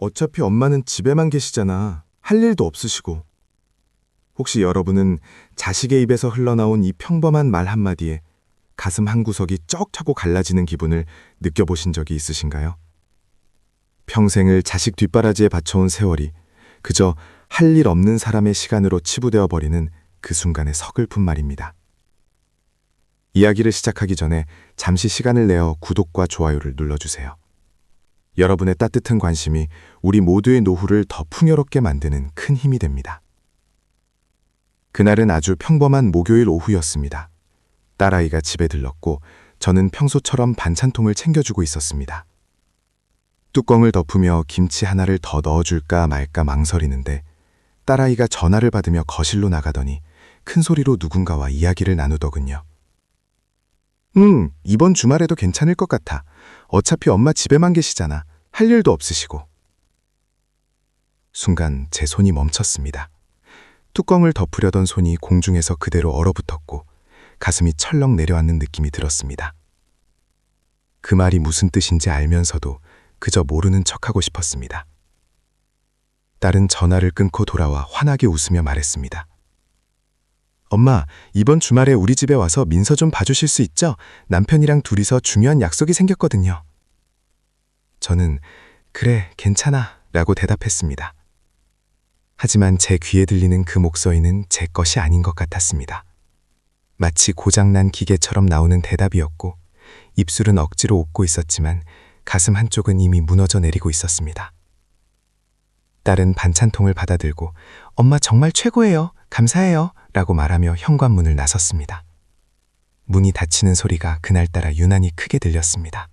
어차피 엄마는 집에만 계시잖아. 할 일도 없으시고. 혹시 여러분은 자식의 입에서 흘러나온 이 평범한 말 한마디에 가슴 한구석이 쩍 차고 갈라지는 기분을 느껴보신 적이 있으신가요? 평생을 자식 뒷바라지에 바쳐온 세월이 그저 할 일 없는 사람의 시간으로 치부되어 버리는 그 순간의 서글픈 말입니다. 이야기를 시작하기 전에 잠시 시간을 내어 구독과 좋아요를 눌러주세요. 여러분의 따뜻한 관심이 우리 모두의 노후를 더 풍요롭게 만드는 큰 힘이 됩니다. 그날은 아주 평범한 목요일 오후였습니다. 딸아이가 집에 들렀고 저는 평소처럼 반찬통을 챙겨주고 있었습니다. 뚜껑을 덮으며 김치 하나를 더 넣어줄까 말까 망설이는데 딸아이가 전화를 받으며 거실로 나가더니 큰 소리로 누군가와 이야기를 나누더군요. 이번 주말에도 괜찮을 것 같아. 어차피 엄마 집에만 계시잖아. 할 일도 없으시고. 순간 제 손이 멈췄습니다. 뚜껑을 덮으려던 손이 공중에서 그대로 얼어붙었고 가슴이 철렁 내려앉는 느낌이 들었습니다. 그 말이 무슨 뜻인지 알면서도 그저 모르는 척하고 싶었습니다. 딸은 전화를 끊고 돌아와 환하게 웃으며 말했습니다. 엄마, 이번 주말에 우리 집에 와서 민서 좀 봐주실 수 있죠? 남편이랑 둘이서 중요한 약속이 생겼거든요. 저는 그래, 괜찮아 라고 대답했습니다. 하지만 제 귀에 들리는 그 목소리는 제 것이 아닌 것 같았습니다. 마치 고장난 기계처럼 나오는 대답이었고 입술은 억지로 웃고 있었지만 가슴 한쪽은 이미 무너져 내리고 있었습니다. 딸은 반찬통을 받아들고 엄마 정말 최고예요. 감사해요. 라고 말하며 현관문을 나섰습니다. 문이 닫히는 소리가 그날따라 유난히 크게 들렸습니다.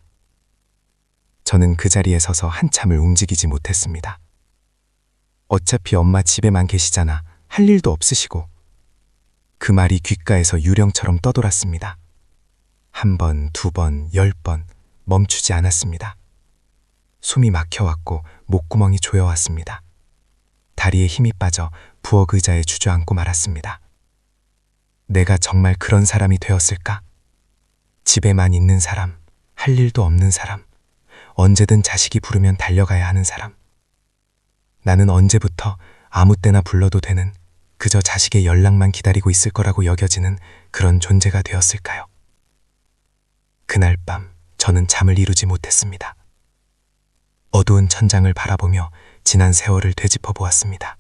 저는 그 자리에 서서 한참을 움직이지 못했습니다. 어차피 엄마 집에만 계시잖아. 할 일도 없으시고. 그 말이 귓가에서 유령처럼 떠돌았습니다. 1번, 2번, 10번 멈추지 않았습니다. 숨이 막혀왔고 목구멍이 조여왔습니다. 다리에 힘이 빠져 부엌 의자에 주저앉고 말았습니다. 내가 정말 그런 사람이 되었을까? 집에만 있는 사람, 할 일도 없는 사람, 언제든 자식이 부르면 달려가야 하는 사람. 나는 언제부터 아무 때나 불러도 되는 그저 자식의 연락만 기다리고 있을 거라고 여겨지는 그런 존재가 되었을까요? 그날 밤 저는 잠을 이루지 못했습니다. 어두운 천장을 바라보며 지난 세월을 되짚어 보았습니다.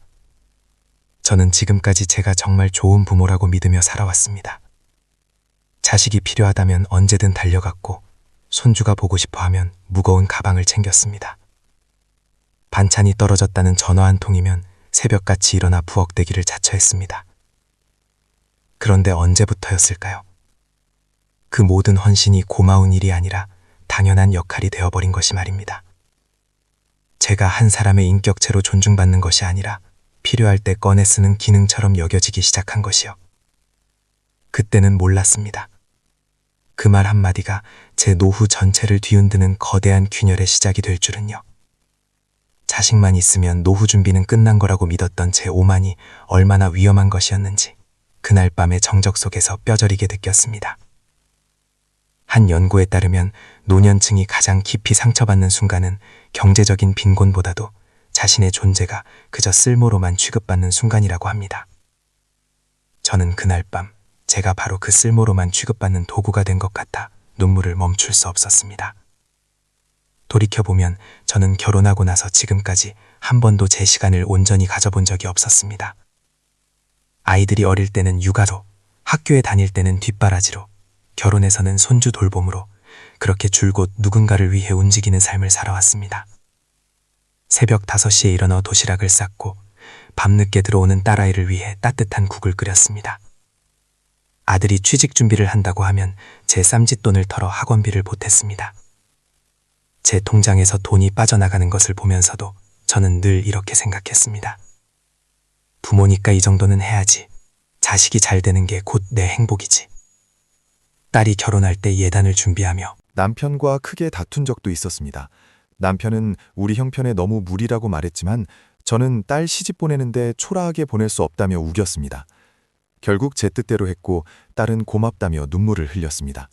저는 지금까지 제가 정말 좋은 부모라고 믿으며 살아왔습니다. 자식이 필요하다면 언제든 달려갔고 손주가 보고 싶어 하면 무거운 가방을 챙겼습니다. 반찬이 떨어졌다는 전화 한 통이면 새벽같이 일어나 부엌대기를 자처했습니다. 그런데 언제부터였을까요? 그 모든 헌신이 고마운 일이 아니라 당연한 역할이 되어버린 것이 말입니다. 제가 한 사람의 인격체로 존중받는 것이 아니라 필요할 때 꺼내 쓰는 기능처럼 여겨지기 시작한 것이요. 그때는 몰랐습니다. 그 말 한마디가 제 노후 전체를 뒤흔드는 거대한 균열의 시작이 될 줄은요. 자식만 있으면 노후 준비는 끝난 거라고 믿었던 제 오만이 얼마나 위험한 것이었는지 그날 밤의 정적 속에서 뼈저리게 느꼈습니다. 한 연구에 따르면 노년층이 가장 깊이 상처받는 순간은 경제적인 빈곤보다도 자신의 존재가 그저 쓸모로만 취급받는 순간이라고 합니다. 저는 그날 밤 제가 바로 그 쓸모로만 취급받는 도구가 된 것 같아 눈물을 멈출 수 없었습니다. 돌이켜보면 저는 결혼하고 나서 지금까지 한 번도 제 시간을 온전히 가져본 적이 없었습니다. 아이들이 어릴 때는 육아로, 학교에 다닐 때는 뒷바라지로, 결혼해서는 손주 돌봄으로 그렇게 줄곧 누군가를 위해 움직이는 삶을 살아왔습니다. 새벽 5시에 일어나 도시락을 쌌고 밤늦게 들어오는 딸아이를 위해 따뜻한 국을 끓였습니다. 아들이 취직 준비를 한다고 하면 제 쌈짓돈을 털어 학원비를 보탰습니다. 제 통장에서 돈이 빠져나가는 것을 보면서도 저는 늘 이렇게 생각했습니다. 부모니까 이 정도는 해야지. 자식이 잘 되는 게 곧 내 행복이지. 딸이 결혼할 때 예단을 준비하며 남편과 크게 다툰 적도 있었습니다. 남편은 우리 형편에 너무 무리라고 말했지만 저는 딸 시집 보내는데 초라하게 보낼 수 없다며 우겼습니다. 결국 제 뜻대로 했고 딸은 고맙다며 눈물을 흘렸습니다.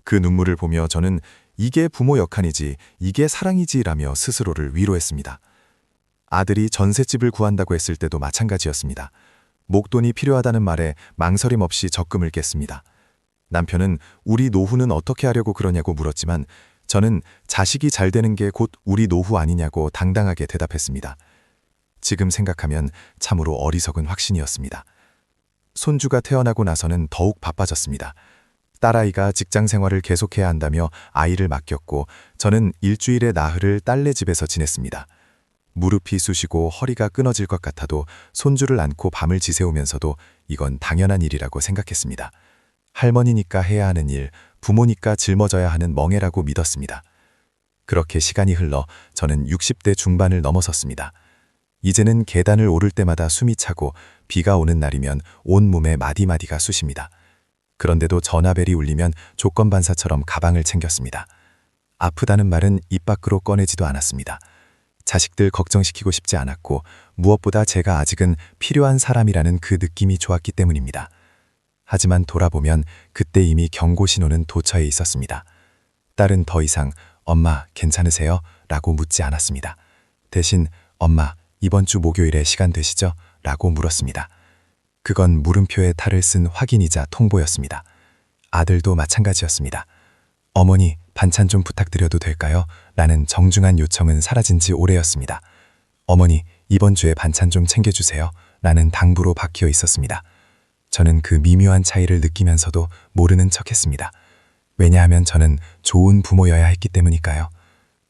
그 눈물을 보며 저는 이게 부모 역할이지, 이게 사랑이지라며 스스로를 위로했습니다. 아들이 전셋집을 구한다고 했을 때도 마찬가지였습니다. 목돈이 필요하다는 말에 망설임 없이 적금을 깼습니다. 남편은 우리 노후는 어떻게 하려고 그러냐고 물었지만 저는 자식이 잘 되는 게 곧 우리 노후 아니냐고 당당하게 대답했습니다. 지금 생각하면 참으로 어리석은 확신이었습니다. 손주가 태어나고 나서는 더욱 바빠졌습니다. 딸아이가 직장 생활을 계속해야 한다며 아이를 맡겼고 저는 일주일에 나흘을 딸네 집에서 지냈습니다. 무릎이 쑤시고 허리가 끊어질 것 같아도 손주를 안고 밤을 지새우면서도 이건 당연한 일이라고 생각했습니다. 할머니니까 해야 하는 일, 부모니까 짊어져야 하는 멍해라고 믿었습니다. 그렇게 시간이 흘러 저는 60대 중반을 넘어섰습니다. 이제는 계단을 오를 때마다 숨이 차고 비가 오는 날이면 온몸에 마디마디가 쑤십니다. 그런데도 전화벨이 울리면 조건반사처럼 가방을 챙겼습니다. 아프다는 말은 입 밖으로 꺼내지도 않았습니다. 자식들 걱정시키고 싶지 않았고 무엇보다 제가 아직은 필요한 사람이라는 그 느낌이 좋았기 때문입니다. 하지만 돌아보면 그때 이미 경고 신호는 도처에 있었습니다. 딸은 더 이상 엄마 괜찮으세요? 라고 묻지 않았습니다. 대신 엄마 이번 주 목요일에 시간 되시죠? 라고 물었습니다. 그건 물음표에 탈을 쓴 확인이자 통보였습니다. 아들도 마찬가지였습니다. 어머니 반찬 좀 부탁드려도 될까요? 라는 정중한 요청은 사라진 지 오래였습니다. 어머니 이번 주에 반찬 좀 챙겨주세요. 라는 당부로 박혀 있었습니다. 저는 그 미묘한 차이를 느끼면서도 모르는 척했습니다. 왜냐하면 저는 좋은 부모여야 했기 때문일까요?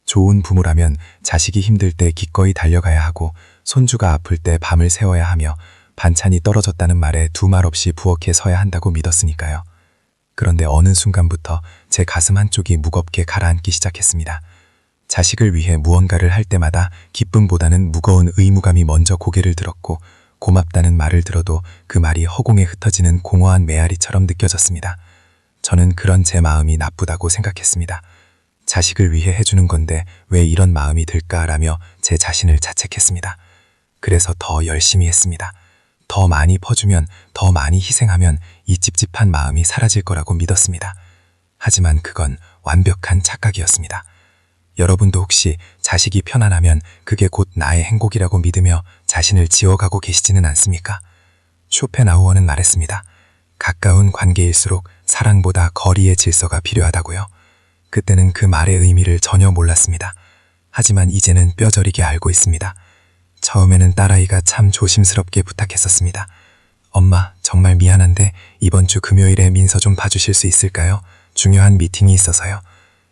좋은 부모라면 자식이 힘들 때 기꺼이 달려가야 하고 손주가 아플 때 밤을 새워야 하며 반찬이 떨어졌다는 말에 두 말 없이 부엌에 서야 한다고 믿었으니까요. 그런데 어느 순간부터 제 가슴 한쪽이 무겁게 가라앉기 시작했습니다. 자식을 위해 무언가를 할 때마다 기쁨보다는 무거운 의무감이 먼저 고개를 들었고 고맙다는 말을 들어도 그 말이 허공에 흩어지는 공허한 메아리처럼 느껴졌습니다. 저는 그런 제 마음이 나쁘다고 생각했습니다. 자식을 위해 해주는 건데 왜 이런 마음이 들까라며 제 자신을 자책했습니다. 그래서 더 열심히 했습니다. 더 많이 퍼주면, 더 많이 희생하면 이 찝찝한 마음이 사라질 거라고 믿었습니다. 하지만 그건 완벽한 착각이었습니다. 여러분도 혹시 자식이 편안하면 그게 곧 나의 행복이라고 믿으며 자신을 지워가고 계시지는 않습니까? 쇼펜하우어는 말했습니다. 가까운 관계일수록 사랑보다 거리의 질서가 필요하다고요. 그때는 그 말의 의미를 전혀 몰랐습니다. 하지만 이제는 뼈저리게 알고 있습니다. 처음에는 딸아이가 참 조심스럽게 부탁했었습니다. 엄마, 정말 미안한데 이번 주 금요일에 민서 좀 봐주실 수 있을까요? 중요한 미팅이 있어서요.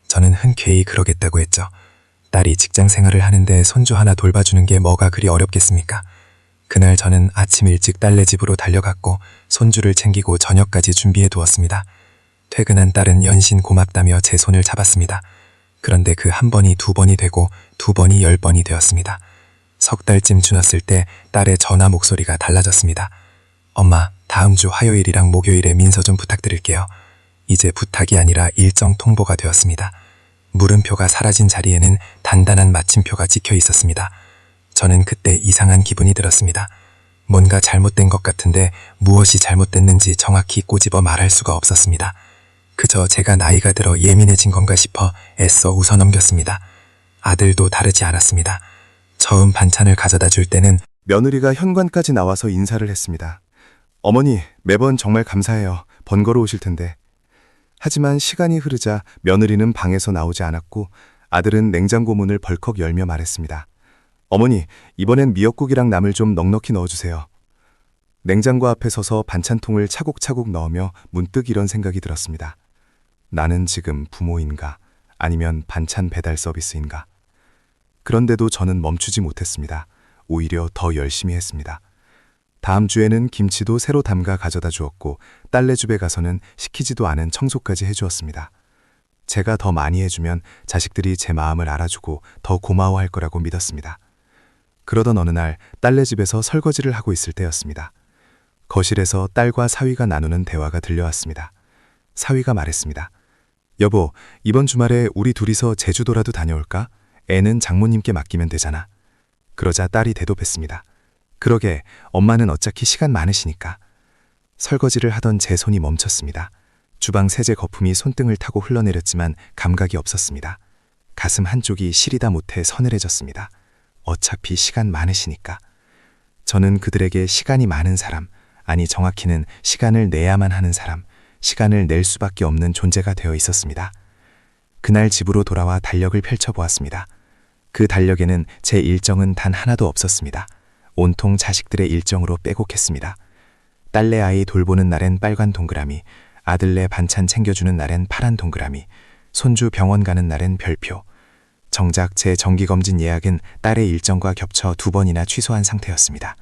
저는 흔쾌히 그러겠다고 했죠. 딸이 직장 생활을 하는데 손주 하나 돌봐주는 게 뭐가 그리 어렵겠습니까? 그날 저는 아침 일찍 딸네 집으로 달려갔고 손주를 챙기고 저녁까지 준비해 두었습니다. 퇴근한 딸은 연신 고맙다며 제 손을 잡았습니다. 그런데 그 한 번이 두 번이 되고 두 번이 10번이 되었습니다. 석 달쯤 지났을 때 딸의 전화 목소리가 달라졌습니다. 엄마, 다음 주 화요일이랑 목요일에 민서 좀 부탁드릴게요. 이제 부탁이 아니라 일정 통보가 되었습니다. 물음표가 사라진 자리에는 단단한 마침표가 찍혀 있었습니다. 저는 그때 이상한 기분이 들었습니다. 뭔가 잘못된 것 같은데 무엇이 잘못됐는지 정확히 꼬집어 말할 수가 없었습니다. 그저 제가 나이가 들어 예민해진 건가 싶어 애써 웃어넘겼습니다. 아들도 다르지 않았습니다. 처음 반찬을 가져다 줄 때는 며느리가 현관까지 나와서 인사를 했습니다. 어머니, 매번 정말 감사해요. 번거로 오실 텐데. 하지만 시간이 흐르자 며느리는 방에서 나오지 않았고 아들은 냉장고 문을 벌컥 열며 말했습니다. 어머니, 이번엔 미역국이랑 나물 좀 넉넉히 넣어주세요. 냉장고 앞에 서서 반찬통을 차곡차곡 넣으며 문득 이런 생각이 들었습니다. 나는 지금 부모인가? 아니면 반찬 배달 서비스인가? 그런데도 저는 멈추지 못했습니다. 오히려 더 열심히 했습니다. 다음 주에는 김치도 새로 담가 가져다 주었고 딸네 집에 가서는 시키지도 않은 청소까지 해주었습니다. 제가 더 많이 해주면 자식들이 제 마음을 알아주고 더 고마워할 거라고 믿었습니다. 그러던 어느 날 딸네 집에서 설거지를 하고 있을 때였습니다. 거실에서 딸과 사위가 나누는 대화가 들려왔습니다. 사위가 말했습니다. 여보, 이번 주말에 우리 둘이서 제주도라도 다녀올까? 애는 장모님께 맡기면 되잖아. 그러자 딸이 대답했습니다. 그러게, 엄마는 어차피 시간 많으시니까. 설거지를 하던 제 손이 멈췄습니다. 주방 세제 거품이 손등을 타고 흘러내렸지만 감각이 없었습니다. 가슴 한쪽이 시리다 못해 서늘해졌습니다. 어차피 시간 많으시니까. 저는 그들에게 시간이 많은 사람, 아니 정확히는 시간을 내야만 하는 사람, 시간을 낼 수밖에 없는 존재가 되어 있었습니다. 그날 집으로 돌아와 달력을 펼쳐보았습니다. 그 달력에는 제 일정은 단 하나도 없었습니다. 온통 자식들의 일정으로 빼곡했습니다. 딸내 아이 돌보는 날엔 빨간 동그라미, 아들내 반찬 챙겨주는 날엔 파란 동그라미, 손주 병원 가는 날엔 별표. 정작 제 정기검진 예약은 딸의 일정과 겹쳐 2번이나 취소한 상태였습니다.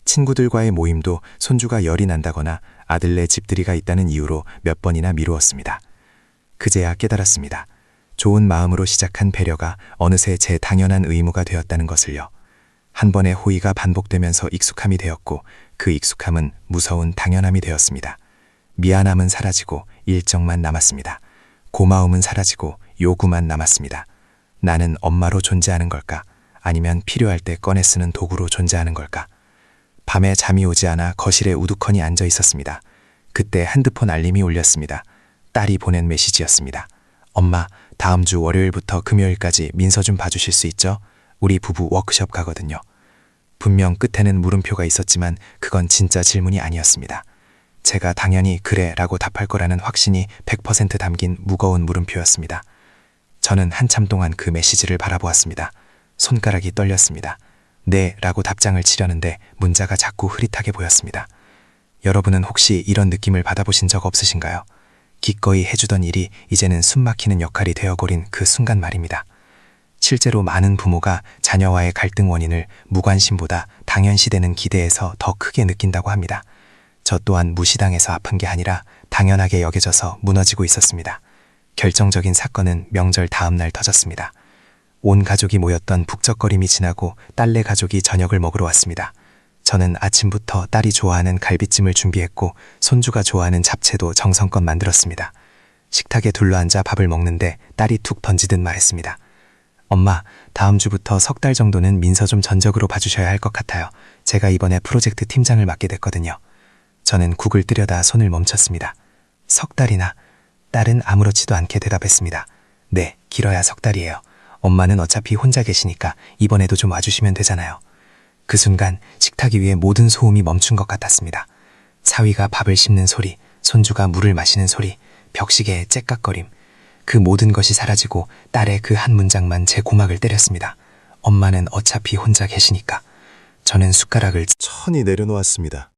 친구들과의 모임도 손주가 열이 난다거나 아들네 집들이가 있다는 이유로 몇 번이나 미루었습니다. 그제야 깨달았습니다. 좋은 마음으로 시작한 배려가 어느새 제 당연한 의무가 되었다는 것을요. 한 번의 호의가 반복되면서 익숙함이 되었고 그 익숙함은 무서운 당연함이 되었습니다. 미안함은 사라지고 일정만 남았습니다. 고마움은 사라지고 요구만 남았습니다. 나는 엄마로 존재하는 걸까? 아니면 필요할 때 꺼내 쓰는 도구로 존재하는 걸까? 밤에 잠이 오지 않아 거실에 우두커니 앉아 있었습니다. 그때 핸드폰 알림이 울렸습니다. 딸이 보낸 메시지였습니다. 엄마, 다음 주 월요일부터 금요일까지 민서 좀 봐주실 수 있죠? 우리 부부 워크숍 가거든요. 분명 끝에는 물음표가 있었지만 그건 진짜 질문이 아니었습니다. 제가 당연히 그래 라고 답할 거라는 확신이 100% 담긴 무거운 물음표였습니다. 저는 한참 동안 그 메시지를 바라보았습니다. 손가락이 떨렸습니다. 네 라고 답장을 치려는데 문자가 자꾸 흐릿하게 보였습니다. 여러분은 혹시 이런 느낌을 받아보신 적 없으신가요? 기꺼이 해주던 일이 이제는 숨막히는 역할이 되어버린 그 순간 말입니다. 실제로 많은 부모가 자녀와의 갈등 원인을 무관심보다 당연시되는 기대에서 더 크게 느낀다고 합니다. 저 또한 무시당해서 아픈 게 아니라 당연하게 여겨져서 무너지고 있었습니다. 결정적인 사건은 명절 다음 날 터졌습니다. 온 가족이 모였던 북적거림이 지나고 딸네 가족이 저녁을 먹으러 왔습니다. 저는 아침부터 딸이 좋아하는 갈비찜을 준비했고 손주가 좋아하는 잡채도 정성껏 만들었습니다. 식탁에 둘러앉아 밥을 먹는데 딸이 툭 던지듯 말했습니다. 엄마, 다음 주부터 3달 정도는 민서 좀 전적으로 봐주셔야 할 것 같아요. 제가 이번에 프로젝트 팀장을 맡게 됐거든요. 저는 국을 뜨려다 손을 멈췄습니다. 3달이나? 딸은 아무렇지도 않게 대답했습니다. 네, 길어야 3달이에요. 엄마는 어차피 혼자 계시니까 이번에도 좀 와주시면 되잖아요. 그 순간 식탁 위에 모든 소음이 멈춘 것 같았습니다. 사위가 밥을 씹는 소리, 손주가 물을 마시는 소리, 벽시계의 째깍거림. 그 모든 것이 사라지고 딸의 그 한 문장만 제 고막을 때렸습니다. 엄마는 어차피 혼자 계시니까. 저는 숟가락을 천히 내려놓았습니다.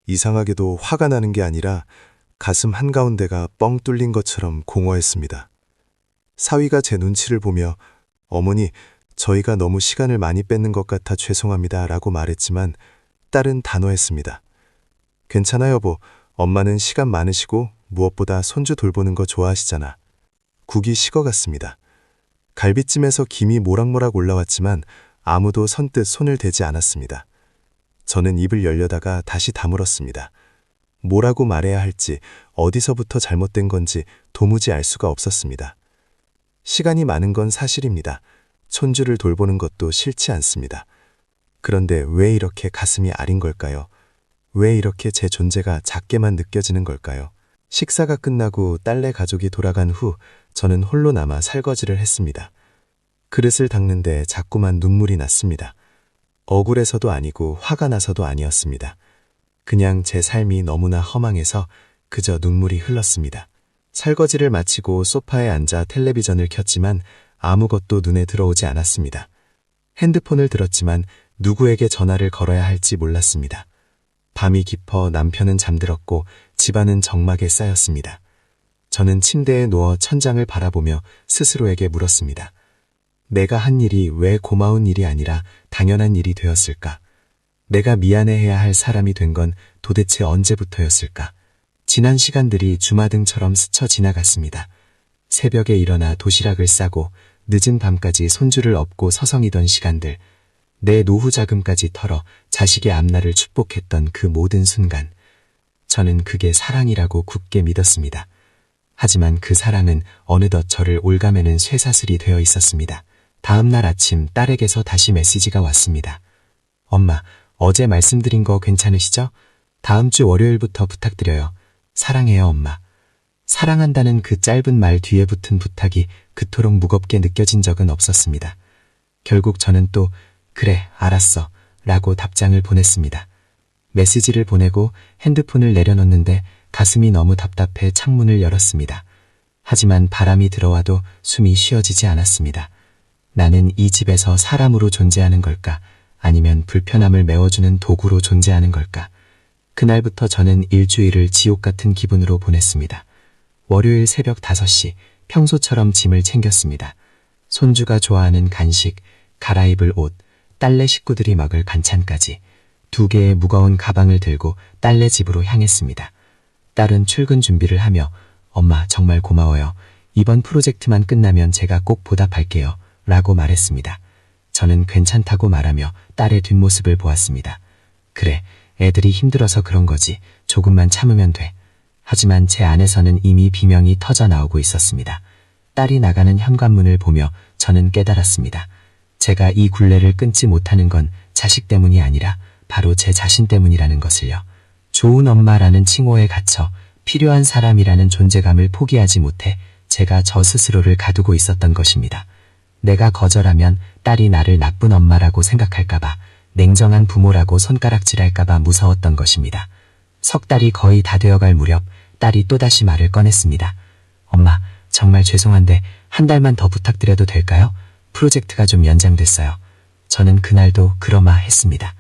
이상하게도 화가 나는 게 아니라 가슴 한가운데가 뻥 뚫린 것처럼 공허했습니다. 사위가 제 눈치를 보며 어머니, 저희가 너무 시간을 많이 뺏는 것 같아 죄송합니다 라고 말했지만 딸은 단호했습니다. 괜찮아 여보, 엄마는 시간 많으시고 무엇보다 손주 돌보는 거 좋아하시잖아. 국이 식어갔습니다. 갈비찜에서 김이 모락모락 올라왔지만 아무도 선뜻 손을 대지 않았습니다. 저는 입을 열려다가 다시 다물었습니다. 뭐라고 말해야 할지, 어디서부터 잘못된 건지 도무지 알 수가 없었습니다. 시간이 많은 건 사실입니다. 손주를 돌보는 것도 싫지 않습니다. 그런데 왜 이렇게 가슴이 아린 걸까요? 왜 이렇게 제 존재가 작게만 느껴지는 걸까요? 식사가 끝나고 딸네 가족이 돌아간 후 저는 홀로 남아 설거지를 했습니다. 그릇을 닦는데 자꾸만 눈물이 났습니다. 억울해서도 아니고 화가 나서도 아니었습니다. 그냥 제 삶이 너무나 허망해서 그저 눈물이 흘렀습니다. 설거지를 마치고 소파에 앉아 텔레비전을 켰지만 아무것도 눈에 들어오지 않았습니다. 핸드폰을 들었지만 누구에게 전화를 걸어야 할지 몰랐습니다. 밤이 깊어 남편은 잠들었고 집안은 적막에 쌓였습니다. 저는 침대에 누워 천장을 바라보며 스스로에게 물었습니다. 내가 한 일이 왜 고마운 일이 아니라 당연한 일이 되었을까? 내가 미안해해야 할 사람이 된 건 도대체 언제부터였을까? 지난 시간들이 주마등처럼 스쳐 지나갔습니다. 새벽에 일어나 도시락을 싸고 늦은 밤까지 손주를 업고 서성이던 시간들, 내 노후 자금까지 털어 자식의 앞날을 축복했던 그 모든 순간, 저는 그게 사랑이라고 굳게 믿었습니다. 하지만 그 사랑은 어느덧 저를 올가매는 쇠사슬이 되어 있었습니다. 다음 날 아침 딸에게서 다시 메시지가 왔습니다. 엄마, 어제 말씀드린 거 괜찮으시죠? 다음 주 월요일부터 부탁드려요. 사랑해요, 엄마. 사랑한다는 그 짧은 말 뒤에 붙은 부탁이 그토록 무겁게 느껴진 적은 없었습니다. 결국 저는 또 그래, 알았어 라고 답장을 보냈습니다. 메시지를 보내고 핸드폰을 내려놓는데 가슴이 너무 답답해 창문을 열었습니다. 하지만 바람이 들어와도 숨이 쉬어지지 않았습니다. 나는 이 집에서 사람으로 존재하는 걸까? 아니면 불편함을 메워주는 도구로 존재하는 걸까? 그날부터 저는 일주일을 지옥 같은 기분으로 보냈습니다. 월요일 새벽 5시 평소처럼 짐을 챙겼습니다. 손주가 좋아하는 간식, 갈아입을 옷, 딸내 식구들이 먹을 반찬까지 2개의 무거운 가방을 들고 딸내 집으로 향했습니다. 딸은 출근 준비를 하며 엄마 정말 고마워요. 이번 프로젝트만 끝나면 제가 꼭 보답할게요. 라고 말했습니다. 저는 괜찮다고 말하며 딸의 뒷모습을 보았습니다. 그래, 애들이 힘들어서 그런 거지. 조금만 참으면 돼. 하지만 제 안에서는 이미 비명이 터져 나오고 있었습니다. 딸이 나가는 현관문을 보며 저는 깨달았습니다. 제가 이 굴레를 끊지 못하는 건 자식 때문이 아니라 바로 제 자신 때문이라는 것을요. 좋은 엄마라는 칭호에 갇혀 필요한 사람이라는 존재감을 포기하지 못해 제가 저 스스로를 가두고 있었던 것입니다. 내가 거절하면 딸이 나를 나쁜 엄마라고 생각할까봐, 냉정한 부모라고 손가락질할까봐 무서웠던 것입니다. 석 달이 거의 다 되어갈 무렵 딸이 또다시 말을 꺼냈습니다. 엄마, 정말 죄송한데 한 달만 더 부탁드려도 될까요? 프로젝트가 좀 연장됐어요. 저는 그날도 그러마 했습니다.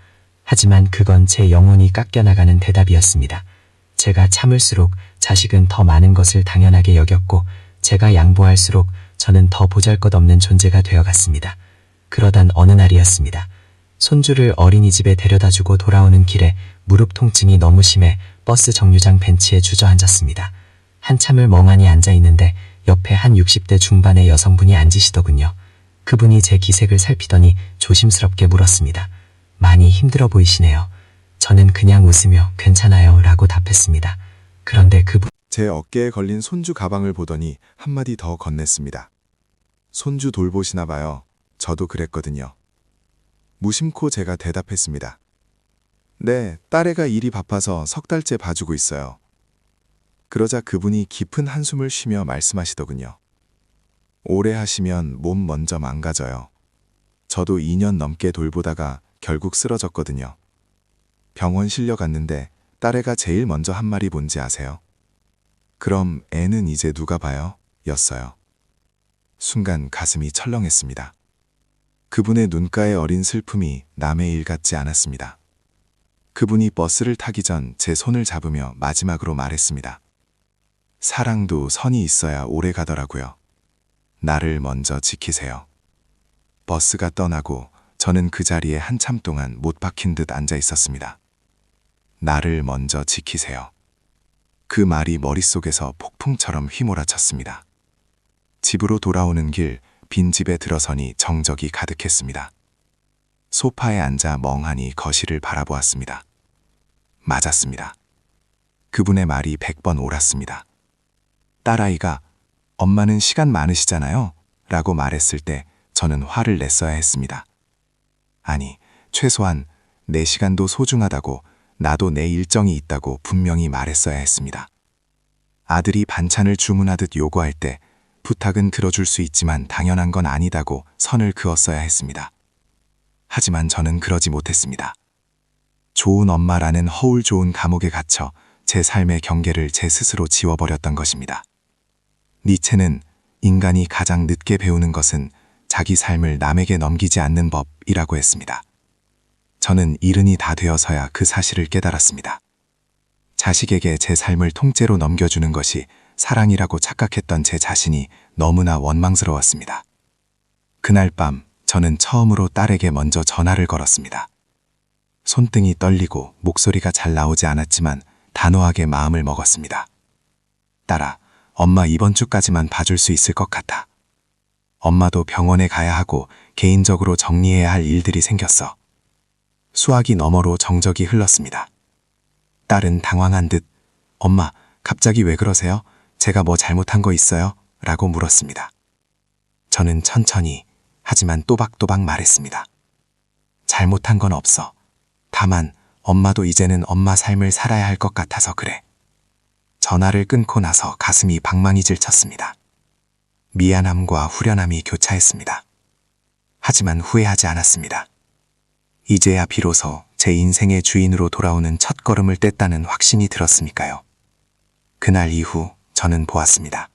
하지만 그건 제 영혼이 깎여나가는 대답이었습니다. 제가 참을수록 자식은 더 많은 것을 당연하게 여겼고, 제가 양보할수록 저는 더 보잘것없는 존재가 되어갔습니다. 그러던 어느 날이었습니다. 손주를 어린이집에 데려다주고 돌아오는 길에 무릎 통증이 너무 심해 버스 정류장 벤치에 주저앉았습니다. 한참을 멍하니 앉아있는데 옆에 한 60대 중반의 여성분이 앉으시더군요. 그분이 제 기색을 살피더니 조심스럽게 물었습니다. 많이 힘들어 보이시네요. 저는 그냥 웃으며 괜찮아요 라고 답했습니다. 그런데 그분 제 어깨에 걸린 손주 가방을 보더니 한마디 더 건넸습니다. 손주 돌보시나 봐요. 저도 그랬거든요. 무심코 제가 대답했습니다. 네, 딸애가 일이 바빠서 석 달째 봐주고 있어요. 그러자 그분이 깊은 한숨을 쉬며 말씀하시더군요. 오래 하시면 몸 먼저 망가져요. 저도 2년 넘게 돌보다가 결국 쓰러졌거든요. 병원 실려갔는데 딸애가 제일 먼저 한 말이 뭔지 아세요? 그럼 애는 이제 누가 봐요? 였어요. 순간 가슴이 철렁했습니다. 그분의 눈가에 어린 슬픔이 남의 일 같지 않았습니다. 그분이 버스를 타기 전 제 손을 잡으며 마지막으로 말했습니다. 사랑도 선이 있어야 오래 가더라고요. 나를 먼저 지키세요. 버스가 떠나고 저는 그 자리에 한참 동안 못 박힌 듯 앉아 있었습니다. 나를 먼저 지키세요. 그 말이 머릿속에서 폭풍처럼 휘몰아쳤습니다. 집으로 돌아오는 길, 빈집에 들어서니 정적이 가득했습니다. 소파에 앉아 멍하니 거실을 바라보았습니다. 맞았습니다. 그분의 말이 100번 옳았습니다. 딸아이가 엄마는 시간 많으시잖아요 라고 말했을 때 저는 화를 냈어야 했습니다. 아니, 최소한 내 시간도 소중하다고, 나도 내 일정이 있다고 분명히 말했어야 했습니다. 아들이 반찬을 주문하듯 요구할 때 부탁은 들어줄 수 있지만 당연한 건 아니다고 선을 그었어야 했습니다. 하지만 저는 그러지 못했습니다. 좋은 엄마라는 허울 좋은 감옥에 갇혀 제 삶의 경계를 제 스스로 지워버렸던 것입니다. 니체는 인간이 가장 늦게 배우는 것은 자기 삶을 남에게 넘기지 않는 법이라고 했습니다. 저는 70이 다 되어서야 그 사실을 깨달았습니다. 자식에게 제 삶을 통째로 넘겨주는 것이 사랑이라고 착각했던 제 자신이 너무나 원망스러웠습니다. 그날 밤 저는 처음으로 딸에게 먼저 전화를 걸었습니다. 손등이 떨리고 목소리가 잘 나오지 않았지만 단호하게 마음을 먹었습니다. 딸아, 엄마 이번 주까지만 봐줄 수 있을 것 같아. 엄마도 병원에 가야 하고 개인적으로 정리해야 할 일들이 생겼어. 수화기 너머로 정적이 흘렀습니다. 딸은 당황한 듯 엄마, 갑자기 왜 그러세요? 제가 뭐 잘못한 거 있어요? 라고 물었습니다. 저는 천천히 하지만 또박또박 말했습니다. 잘못한 건 없어. 다만 엄마도 이제는 엄마 삶을 살아야 할 것 같아서 그래. 전화를 끊고 나서 가슴이 방망이질 쳤습니다. 미안함과 후련함이 교차했습니다. 하지만 후회하지 않았습니다. 이제야 비로소 제 인생의 주인으로 돌아오는 첫걸음을 뗐다는 확신이 들었으니까요. 그날 이후 저는 보았습니다.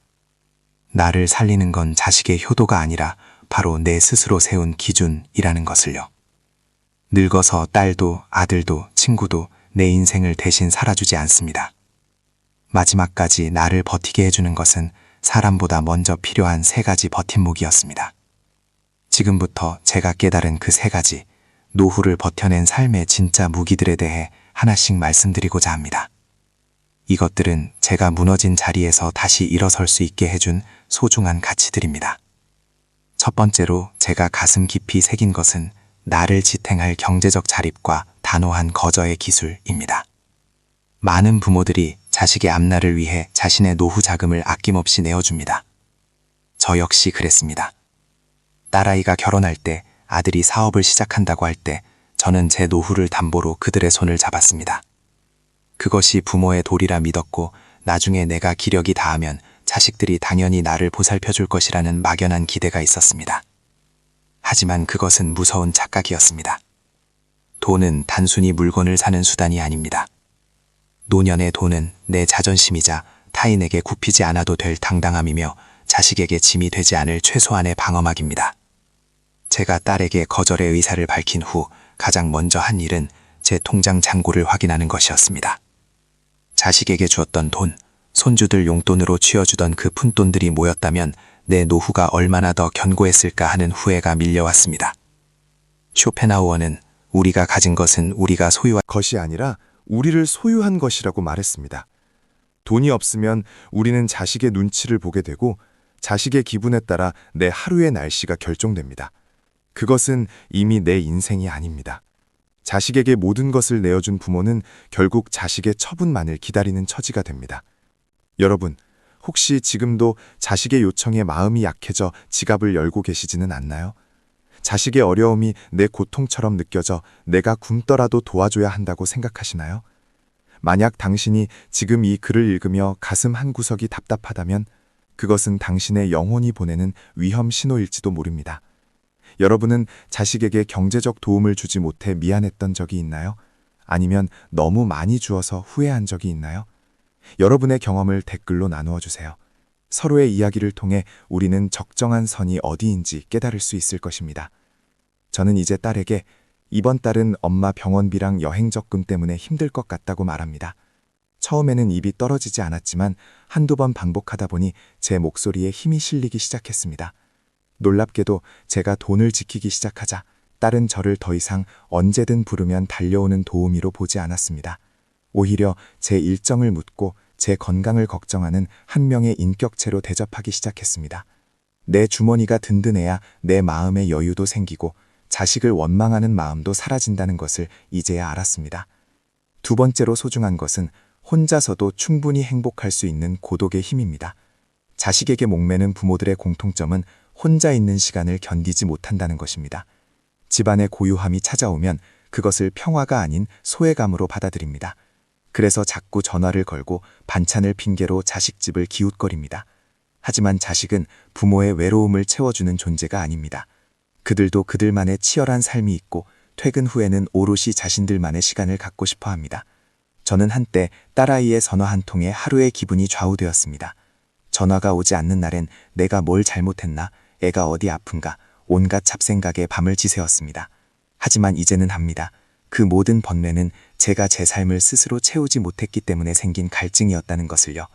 나를 살리는 건 자식의 효도가 아니라 바로 내 스스로 세운 기준이라는 것을요. 늙어서 딸도 아들도 친구도 내 인생을 대신 살아주지 않습니다. 마지막까지 나를 버티게 해주는 것은 사람보다 먼저 필요한 3가지 버팀목이었습니다. 지금부터 제가 깨달은 그 3가지 노후를 버텨낸 삶의 진짜 무기들에 대해 하나씩 말씀드리고자 합니다. 이것들은 제가 무너진 자리에서 다시 일어설 수 있게 해준 소중한 가치들입니다. 첫 번째로 제가 가슴 깊이 새긴 것은 나를 지탱할 경제적 자립과 단호한 거저의 기술입니다. 많은 부모들이 자식의 앞날을 위해 자신의 노후 자금을 아낌없이 내어줍니다. 저 역시 그랬습니다. 딸아이가 결혼할 때, 아들이 사업을 시작한다고 할 때 저는 제 노후를 담보로 그들의 손을 잡았습니다. 그것이 부모의 도리라 믿었고 나중에 내가 기력이 닿으면 자식들이 당연히 나를 보살펴줄 것이라는 막연한 기대가 있었습니다. 하지만 그것은 무서운 착각이었습니다. 돈은 단순히 물건을 사는 수단이 아닙니다. 노년의 돈은 내 자존심이자 타인에게 굽히지 않아도 될 당당함이며 자식에게 짐이 되지 않을 최소한의 방어막입니다. 제가 딸에게 거절의 의사를 밝힌 후 가장 먼저 한 일은 제 통장 잔고를 확인하는 것이었습니다. 자식에게 주었던 돈, 손주들 용돈으로 쥐어주던 그 푼돈들이 모였다면 내 노후가 얼마나 더 견고했을까 하는 후회가 밀려왔습니다. 쇼펜하우어는 우리가 가진 것은 우리가 소유한 것이 아니라 우리를 소유한 것이라고 말했습니다. 돈이 없으면 우리는 자식의 눈치를 보게 되고 자식의 기분에 따라 내 하루의 날씨가 결정됩니다. 그것은 이미 내 인생이 아닙니다. 자식에게 모든 것을 내어준 부모는 결국 자식의 처분만을 기다리는 처지가 됩니다. 여러분, 혹시 지금도 자식의 요청에 마음이 약해져 지갑을 열고 계시지는 않나요? 자식의 어려움이 내 고통처럼 느껴져 내가 굶더라도 도와줘야 한다고 생각하시나요? 만약 당신이 지금 이 글을 읽으며 가슴 한구석이 답답하다면 그것은 당신의 영혼이 보내는 위험 신호일지도 모릅니다. 여러분은 자식에게 경제적 도움을 주지 못해 미안했던 적이 있나요? 아니면 너무 많이 주어서 후회한 적이 있나요? 여러분의 경험을 댓글로 나누어 주세요. 서로의 이야기를 통해 우리는 적정한 선이 어디인지 깨달을 수 있을 것입니다. 저는 이제 딸에게 이번 달은 엄마 병원비랑 여행 적금 때문에 힘들 것 같다고 말합니다. 처음에는 입이 떨어지지 않았지만 한두 번 반복하다 보니 제 목소리에 힘이 실리기 시작했습니다. 놀랍게도 제가 돈을 지키기 시작하자 딸은 저를 더 이상 언제든 부르면 달려오는 도우미로 보지 않았습니다. 오히려 제 일정을 묻고 제 건강을 걱정하는 한 명의 인격체로 대접하기 시작했습니다. 내 주머니가 든든해야 내 마음의 여유도 생기고 자식을 원망하는 마음도 사라진다는 것을 이제야 알았습니다. 두 번째로 소중한 것은 혼자서도 충분히 행복할 수 있는 고독의 힘입니다. 자식에게 목매는 부모들의 공통점은 혼자 있는 시간을 견디지 못한다는 것입니다. 집안의 고요함이 찾아오면 그것을 평화가 아닌 소외감으로 받아들입니다. 그래서 자꾸 전화를 걸고 반찬을 핑계로 자식 집을 기웃거립니다. 하지만 자식은 부모의 외로움을 채워주는 존재가 아닙니다. 그들도 그들만의 치열한 삶이 있고 퇴근 후에는 오롯이 자신들만의 시간을 갖고 싶어 합니다. 저는 한때 딸아이의 전화 한 통에 하루의 기분이 좌우되었습니다. 전화가 오지 않는 날엔 내가 뭘 잘못했나, 애가 어디 아픈가, 온갖 잡생각에 밤을 지새웠습니다. 하지만 이제는 합니다. 그 모든 번뇌는 제가 제 삶을 스스로 채우지 못했기 때문에 생긴 갈증이었다는 것을요.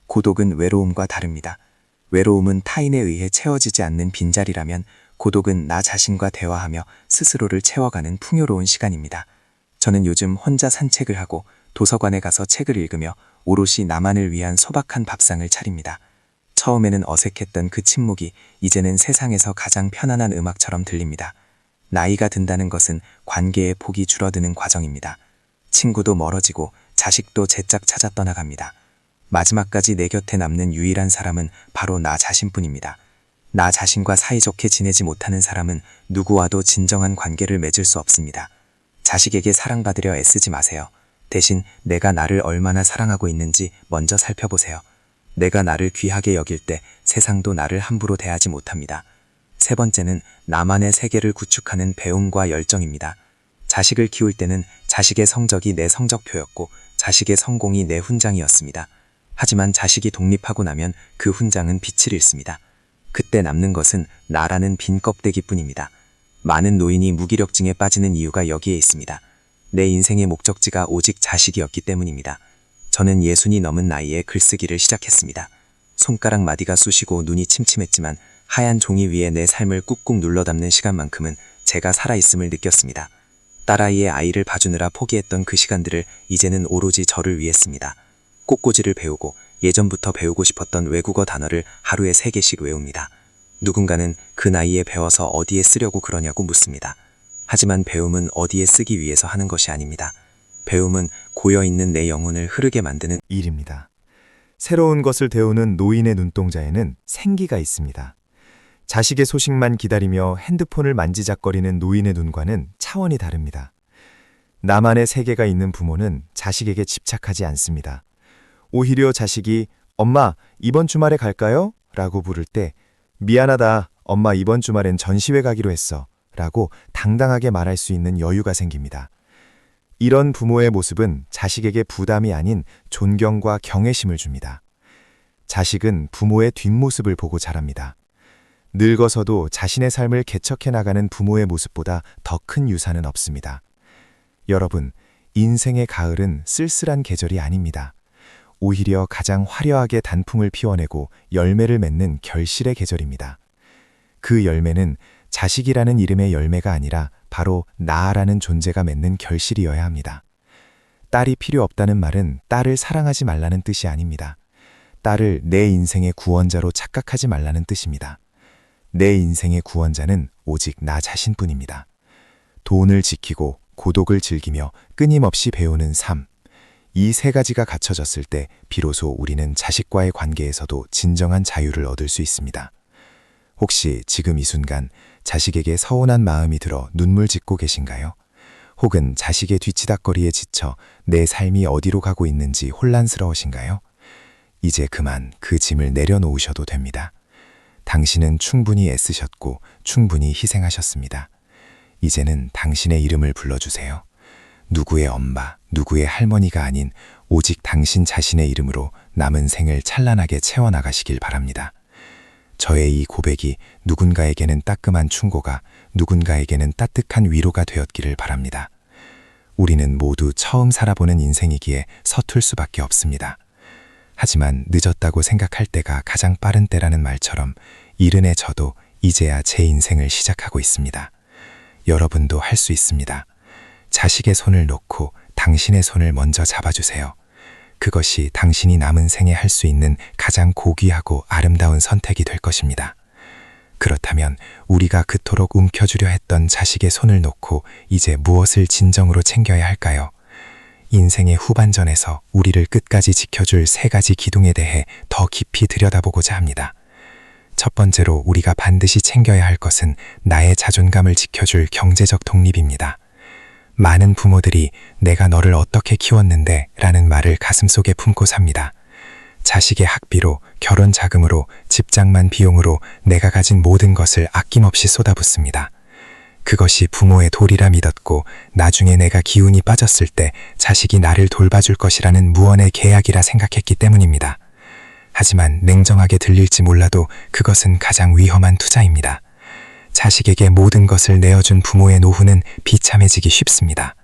고독은 외로움과 다릅니다. 외로움은 타인에 의해 채워지지 않는 빈자리라면 고독은 나 자신과 대화하며 스스로를 채워가는 풍요로운 시간입니다. 저는 요즘 혼자 산책을 하고 도서관에 가서 책을 읽으며 오롯이 나만을 위한 소박한 밥상을 차립니다. 처음에는 어색했던 그 침묵이 이제는 세상에서 가장 편안한 음악처럼 들립니다. 나이가 든다는 것은 관계의 폭이 줄어드는 과정입니다. 친구도 멀어지고 자식도 제짝 찾아 떠나갑니다. 마지막까지 내 곁에 남는 유일한 사람은 바로 나 자신뿐입니다. 나 자신과 사이좋게 지내지 못하는 사람은 누구와도 진정한 관계를 맺을 수 없습니다. 자식에게 사랑받으려 애쓰지 마세요. 대신 내가 나를 얼마나 사랑하고 있는지 먼저 살펴보세요. 내가 나를 귀하게 여길 때 세상도 나를 함부로 대하지 못합니다. 세 번째는 나만의 세계를 구축하는 배움과 열정입니다. 자식을 키울 때는 자식의 성적이 내 성적표였고 자식의 성공이 내 훈장이었습니다. 하지만 자식이 독립하고 나면 그 훈장은 빛을 잃습니다. 그때 남는 것은 나라는 빈 껍데기뿐입니다. 많은 노인이 무기력증에 빠지는 이유가 여기에 있습니다. 내 인생의 목적지가 오직 자식이었기 때문입니다. 저는 60이 넘은 나이에 글쓰기를 시작했습니다. 손가락 마디가 쑤시고 눈이 침침했지만 하얀 종이 위에 내 삶을 꾹꾹 눌러 담는 시간만큼은 제가 살아있음을 느꼈습니다. 딸아이의 아이를 봐주느라 포기했던 그 시간들을 이제는 오로지 저를 위해 씁니다. 꽃꽂이를 배우고 예전부터 배우고 싶었던 외국어 단어를 하루에 3개씩 외웁니다. 누군가는 그 나이에 배워서 어디에 쓰려고 그러냐고 묻습니다. 하지만 배움은 어디에 쓰기 위해서 하는 것이 아닙니다. 배움은 고여있는 내 영혼을 흐르게 만드는 일입니다. 새로운 것을 배우는 노인의 눈동자에는 생기가 있습니다. 자식의 소식만 기다리며 핸드폰을 만지작거리는 노인의 눈과는 차원이 다릅니다. 나만의 세계가 있는 부모는 자식에게 집착하지 않습니다. 오히려 자식이 "엄마, 이번 주말에 갈까요?" 라고 부를 때 "미안하다, 엄마 이번 주말엔 전시회 가기로 했어" 라고 당당하게 말할 수 있는 여유가 생깁니다. 이런 부모의 모습은 자식에게 부담이 아닌 존경과 경외심을 줍니다. 자식은 부모의 뒷모습을 보고 자랍니다. 늙어서도 자신의 삶을 개척해 나가는 부모의 모습보다 더 큰 유산은 없습니다. 여러분, 인생의 가을은 쓸쓸한 계절이 아닙니다. 오히려 가장 화려하게 단풍을 피워내고 열매를 맺는 결실의 계절입니다. 그 열매는 자식이라는 이름의 열매가 아니라 바로 나라는 존재가 맺는 결실이어야 합니다. 딸이 필요 없다는 말은 딸을 사랑하지 말라는 뜻이 아닙니다. 딸을 내 인생의 구원자로 착각하지 말라는 뜻입니다. 내 인생의 구원자는 오직 나 자신뿐입니다. 돈을 지키고 고독을 즐기며 끊임없이 배우는 삶. 이 3가지가 갖춰졌을 때 비로소 우리는 자식과의 관계에서도 진정한 자유를 얻을 수 있습니다. 혹시 지금 이 순간 자식에게 서운한 마음이 들어 눈물 짓고 계신가요? 혹은 자식의 뒤치다꺼리에 지쳐 내 삶이 어디로 가고 있는지 혼란스러우신가요? 이제 그만 그 짐을 내려놓으셔도 됩니다. 당신은 충분히 애쓰셨고 충분히 희생하셨습니다. 이제는 당신의 이름을 불러주세요. 누구의 엄마, 누구의 할머니가 아닌 오직 당신 자신의 이름으로 남은 생을 찬란하게 채워나가시길 바랍니다. 저의 이 고백이 누군가에게는 따끔한 충고가, 누군가에게는 따뜻한 위로가 되었기를 바랍니다. 우리는 모두 처음 살아보는 인생이기에 서툴 수밖에 없습니다. 하지만 늦었다고 생각할 때가 가장 빠른 때라는 말처럼 이른의 저도 이제야 제 인생을 시작하고 있습니다. 여러분도 할 수 있습니다. 자식의 손을 놓고 당신의 손을 먼저 잡아주세요. 그것이 당신이 남은 생에 할 수 있는 가장 고귀하고 아름다운 선택이 될 것입니다. 그렇다면 우리가 그토록 움켜쥐려 했던 자식의 손을 놓고 이제 무엇을 진정으로 챙겨야 할까요? 인생의 후반전에서 우리를 끝까지 지켜줄 3가지 기둥에 대해 더 깊이 들여다보고자 합니다. 첫 번째로 우리가 반드시 챙겨야 할 것은 나의 자존감을 지켜줄 경제적 독립입니다. 많은 부모들이 "내가 너를 어떻게 키웠는데" 라는 말을 가슴속에 품고 삽니다. 자식의 학비로, 결혼 자금으로, 집장만 비용으로 내가 가진 모든 것을 아낌없이 쏟아붓습니다. 그것이 부모의 도리라 믿었고 나중에 내가 기운이 빠졌을 때 자식이 나를 돌봐줄 것이라는 무언의 계약이라 생각했기 때문입니다. 하지만 냉정하게 들릴지 몰라도 그것은 가장 위험한 투자입니다. 자식에게 모든 것을 내어준 부모의 노후는 비참해지기 쉽습니다.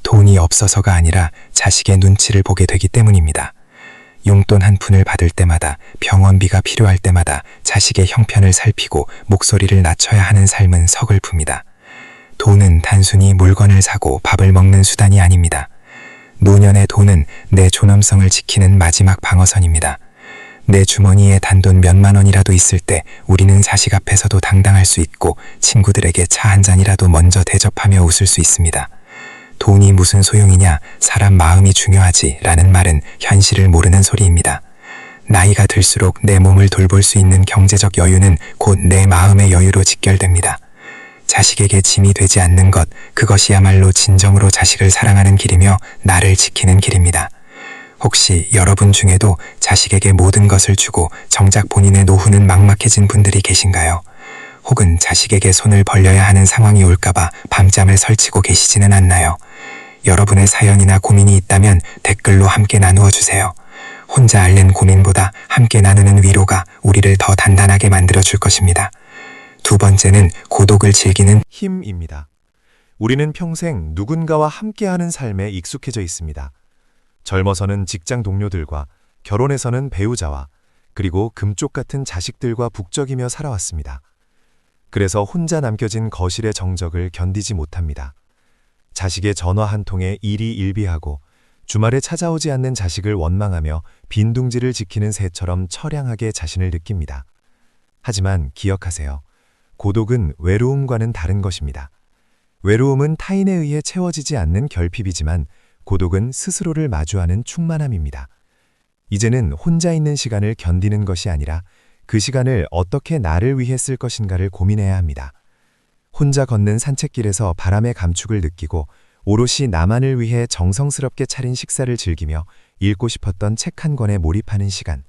돈이 없어서가 아니라 자식의 눈치를 보게 되기 때문입니다. 용돈 한 푼을 받을 때마다, 병원비가 필요할 때마다 자식의 형편을 살피고 목소리를 낮춰야 하는 삶은 서글픕니다. 돈은 단순히 물건을 사고 밥을 먹는 수단이 아닙니다. 노년의 돈은 내 존엄성을 지키는 마지막 방어선입니다. 내 주머니에 단돈 몇만 원이라도 있을 때 우리는 자식 앞에서도 당당할 수 있고 친구들에게 차 한 잔이라도 먼저 대접하며 웃을 수 있습니다. 돈이 무슨 소용이냐, 사람 마음이 중요하지 라는 말은 현실을 모르는 소리입니다. 나이가 들수록 내 몸을 돌볼 수 있는 경제적 여유는 곧 내 마음의 여유로 직결됩니다. 자식에게 짐이 되지 않는 것, 그것이야말로 진정으로 자식을 사랑하는 길이며 나를 지키는 길입니다. 혹시 여러분 중에도 자식에게 모든 것을 주고 정작 본인의 노후는 막막해진 분들이 계신가요? 혹은 자식에게 손을 벌려야 하는 상황이 올까봐 밤잠을 설치고 계시지는 않나요? 여러분의 사연이나 고민이 있다면 댓글로 함께 나누어 주세요. 혼자 앓는 고민보다 함께 나누는 위로가 우리를 더 단단하게 만들어 줄 것입니다. 두 번째는 고독을 즐기는 힘입니다. 우리는 평생 누군가와 함께하는 삶에 익숙해져 있습니다. 젊어서는 직장 동료들과, 결혼해서는 배우자와, 그리고 금쪽 같은 자식들과 북적이며 살아왔습니다. 그래서 혼자 남겨진 거실의 정적을 견디지 못합니다. 자식의 전화 한 통에 일이 일비하고 주말에 찾아오지 않는 자식을 원망하며 빈둥지를 지키는 새처럼 처량하게 자신을 느낍니다. 하지만 기억하세요. 고독은 외로움과는 다른 것입니다. 외로움은 타인에 의해 채워지지 않는 결핍이지만 고독은 스스로를 마주하는 충만함입니다. 이제는 혼자 있는 시간을 견디는 것이 아니라 그 시간을 어떻게 나를 위해 쓸 것인가를 고민해야 합니다. 혼자 걷는 산책길에서 바람의 감축을 느끼고 오롯이 나만을 위해 정성스럽게 차린 식사를 즐기며 읽고 싶었던 책 한 권에 몰입하는 시간.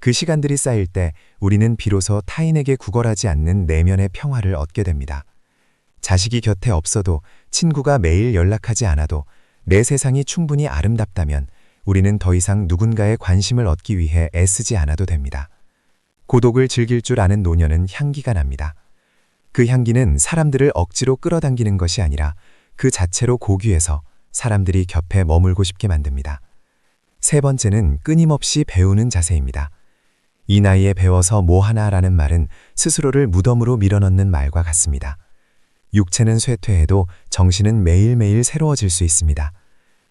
그 시간들이 쌓일 때 우리는 비로소 타인에게 구걸하지 않는 내면의 평화를 얻게 됩니다. 자식이 곁에 없어도, 친구가 매일 연락하지 않아도 내 세상이 충분히 아름답다면 우리는 더 이상 누군가의 관심을 얻기 위해 애쓰지 않아도 됩니다. 고독을 즐길 줄 아는 노년은 향기가 납니다. 그 향기는 사람들을 억지로 끌어당기는 것이 아니라 그 자체로 고귀해서 사람들이 곁에 머물고 싶게 만듭니다. 세 번째는 끊임없이 배우는 자세입니다. 이 나이에 배워서 뭐 하나라는 말은 스스로를 무덤으로 밀어넣는 말과 같습니다. 육체는 쇠퇴해도 정신은 매일매일 새로워질 수 있습니다.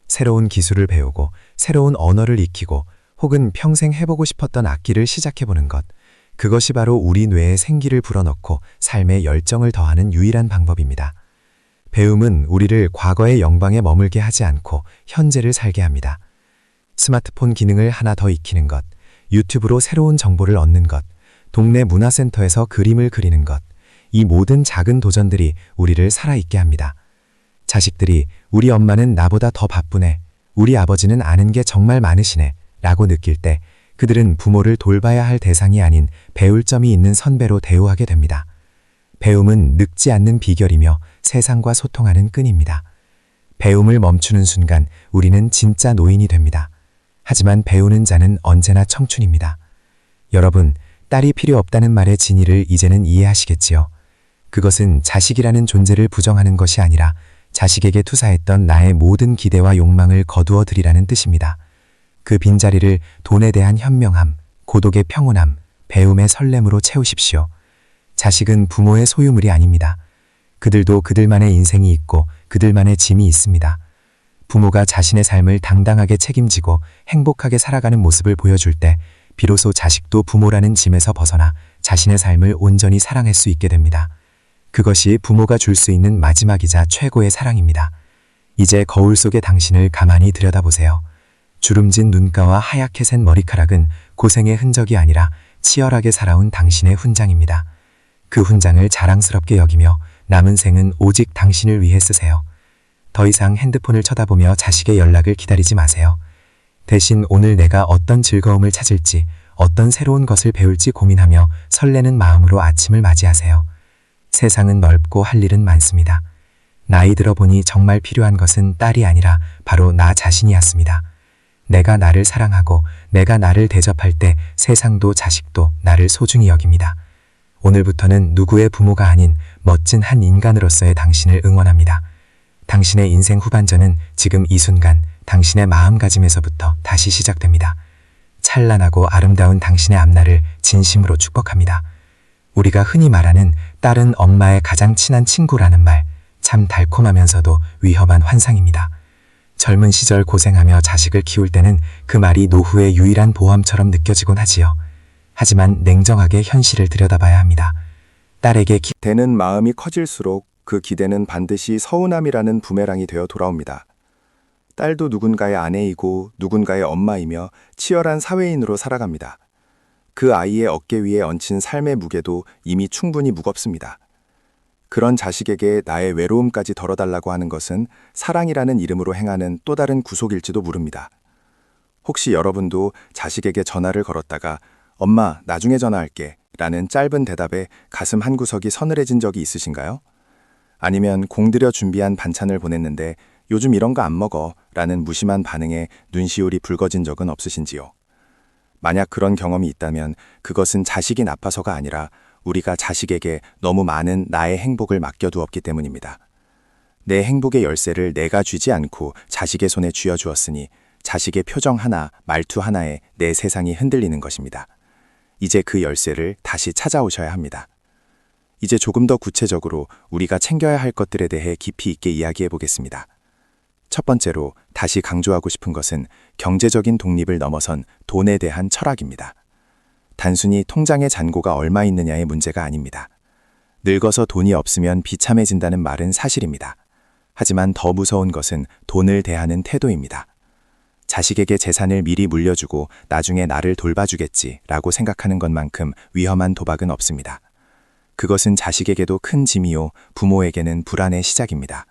새로운 기술을 배우고 새로운 언어를 익히고 혹은 평생 해보고 싶었던 악기를 시작해보는 것, 그것이 바로 우리 뇌에 생기를 불어넣고 삶에 열정을 더하는 유일한 방법입니다. 배움은 우리를 과거의 영광에 머물게 하지 않고 현재를 살게 합니다. 스마트폰 기능을 하나 더 익히는 것, 유튜브로 새로운 정보를 얻는 것, 동네 문화센터에서 그림을 그리는 것, 이 모든 작은 도전들이 우리를 살아있게 합니다. 자식들이 우리 엄마는 나보다 더 바쁘네, 우리 아버지는 아는 게 정말 많으시네 라고 느낄 때 그들은 부모를 돌봐야 할 대상이 아닌 배울 점이 있는 선배로 대우하게 됩니다. 배움은 늙지 않는 비결이며 세상과 소통하는 끈입니다. 배움을 멈추는 순간 우리는 진짜 노인이 됩니다. 하지만 배우는 자는 언제나 청춘입니다. 여러분, 딸이 필요 없다는 말의 진의를 이제는 이해하시겠지요? 그것은 자식이라는 존재를 부정하는 것이 아니라 자식에게 투사했던 나의 모든 기대와 욕망을 거두어 드리라는 뜻입니다. 그 빈자리를 돈에 대한 현명함, 고독의 평온함, 배움의 설렘으로 채우십시오. 자식은 부모의 소유물이 아닙니다. 그들도 그들만의 인생이 있고 그들만의 짐이 있습니다. 부모가 자신의 삶을 당당하게 책임지고 행복하게 살아가는 모습을 보여줄 때 비로소 자식도 부모라는 짐에서 벗어나 자신의 삶을 온전히 사랑할 수 있게 됩니다. 그것이 부모가 줄 수 있는 마지막이자 최고의 사랑입니다. 이제 거울 속의 당신을 가만히 들여다보세요. 주름진 눈가와 하얗게 샌 머리카락은 고생의 흔적이 아니라 치열하게 살아온 당신의 훈장입니다. 그 훈장을 자랑스럽게 여기며 남은 생은 오직 당신을 위해 쓰세요. 더 이상 핸드폰을 쳐다보며 자식의 연락을 기다리지 마세요. 대신 오늘 내가 어떤 즐거움을 찾을지, 어떤 새로운 것을 배울지 고민하며 설레는 마음으로 아침을 맞이하세요. 세상은 넓고 할 일은 많습니다. 나이 들어보니 정말 필요한 것은 딸이 아니라 바로 나 자신이었습니다. 내가 나를 사랑하고 내가 나를 대접할 때 세상도 자식도 나를 소중히 여깁니다. 오늘부터는 누구의 부모가 아닌 멋진 한 인간으로서의 당신을 응원합니다. 당신의 인생 후반전은 지금 이 순간 당신의 마음가짐에서부터 다시 시작됩니다. 찬란하고 아름다운 당신의 앞날을 진심으로 축복합니다. 우리가 흔히 말하는 딸은 엄마의 가장 친한 친구라는 말, 참 달콤하면서도 위험한 환상입니다. 젊은 시절 고생하며 자식을 키울 때는 그 말이 노후의 유일한 보험처럼 느껴지곤 하지요. 하지만 냉정하게 현실을 들여다봐야 합니다. 딸에게 기대는 마음이 커질수록 그 기대는 반드시 서운함이라는 부메랑이 되어 돌아옵니다. 딸도 누군가의 아내이고 누군가의 엄마이며 치열한 사회인으로 살아갑니다. 그 아이의 어깨 위에 얹힌 삶의 무게도 이미 충분히 무겁습니다. 그런 자식에게 나의 외로움까지 덜어달라고 하는 것은 사랑이라는 이름으로 행하는 또 다른 구속일지도 모릅니다. 혹시 여러분도 자식에게 전화를 걸었다가 엄마 나중에 전화할게 라는 짧은 대답에 가슴 한구석이 서늘해진 적이 있으신가요? 아니면 공들여 준비한 반찬을 보냈는데 요즘 이런 거 안 먹어 라는 무심한 반응에 눈시울이 붉어진 적은 없으신지요? 만약 그런 경험이 있다면 그것은 자식이 나빠서가 아니라 우리가 자식에게 너무 많은 나의 행복을 맡겨두었기 때문입니다. 내 행복의 열쇠를 내가 쥐지 않고 자식의 손에 쥐어주었으니 자식의 표정 하나, 말투 하나에 내 세상이 흔들리는 것입니다. 이제 그 열쇠를 다시 찾아오셔야 합니다. 이제 조금 더 구체적으로 우리가 챙겨야 할 것들에 대해 깊이 있게 이야기해 보겠습니다. 첫 번째로 다시 강조하고 싶은 것은 경제적인 독립을 넘어선 돈에 대한 철학입니다. 단순히 통장에 잔고가 얼마 있느냐의 문제가 아닙니다. 늙어서 돈이 없으면 비참해진다는 말은 사실입니다. 하지만 더 무서운 것은 돈을 대하는 태도입니다. 자식에게 재산을 미리 물려주고 나중에 나를 돌봐주겠지라고 생각하는 것만큼 위험한 도박은 없습니다. 그것은 자식에게도 큰 짐이요, 부모에게는 불안의 시작입니다.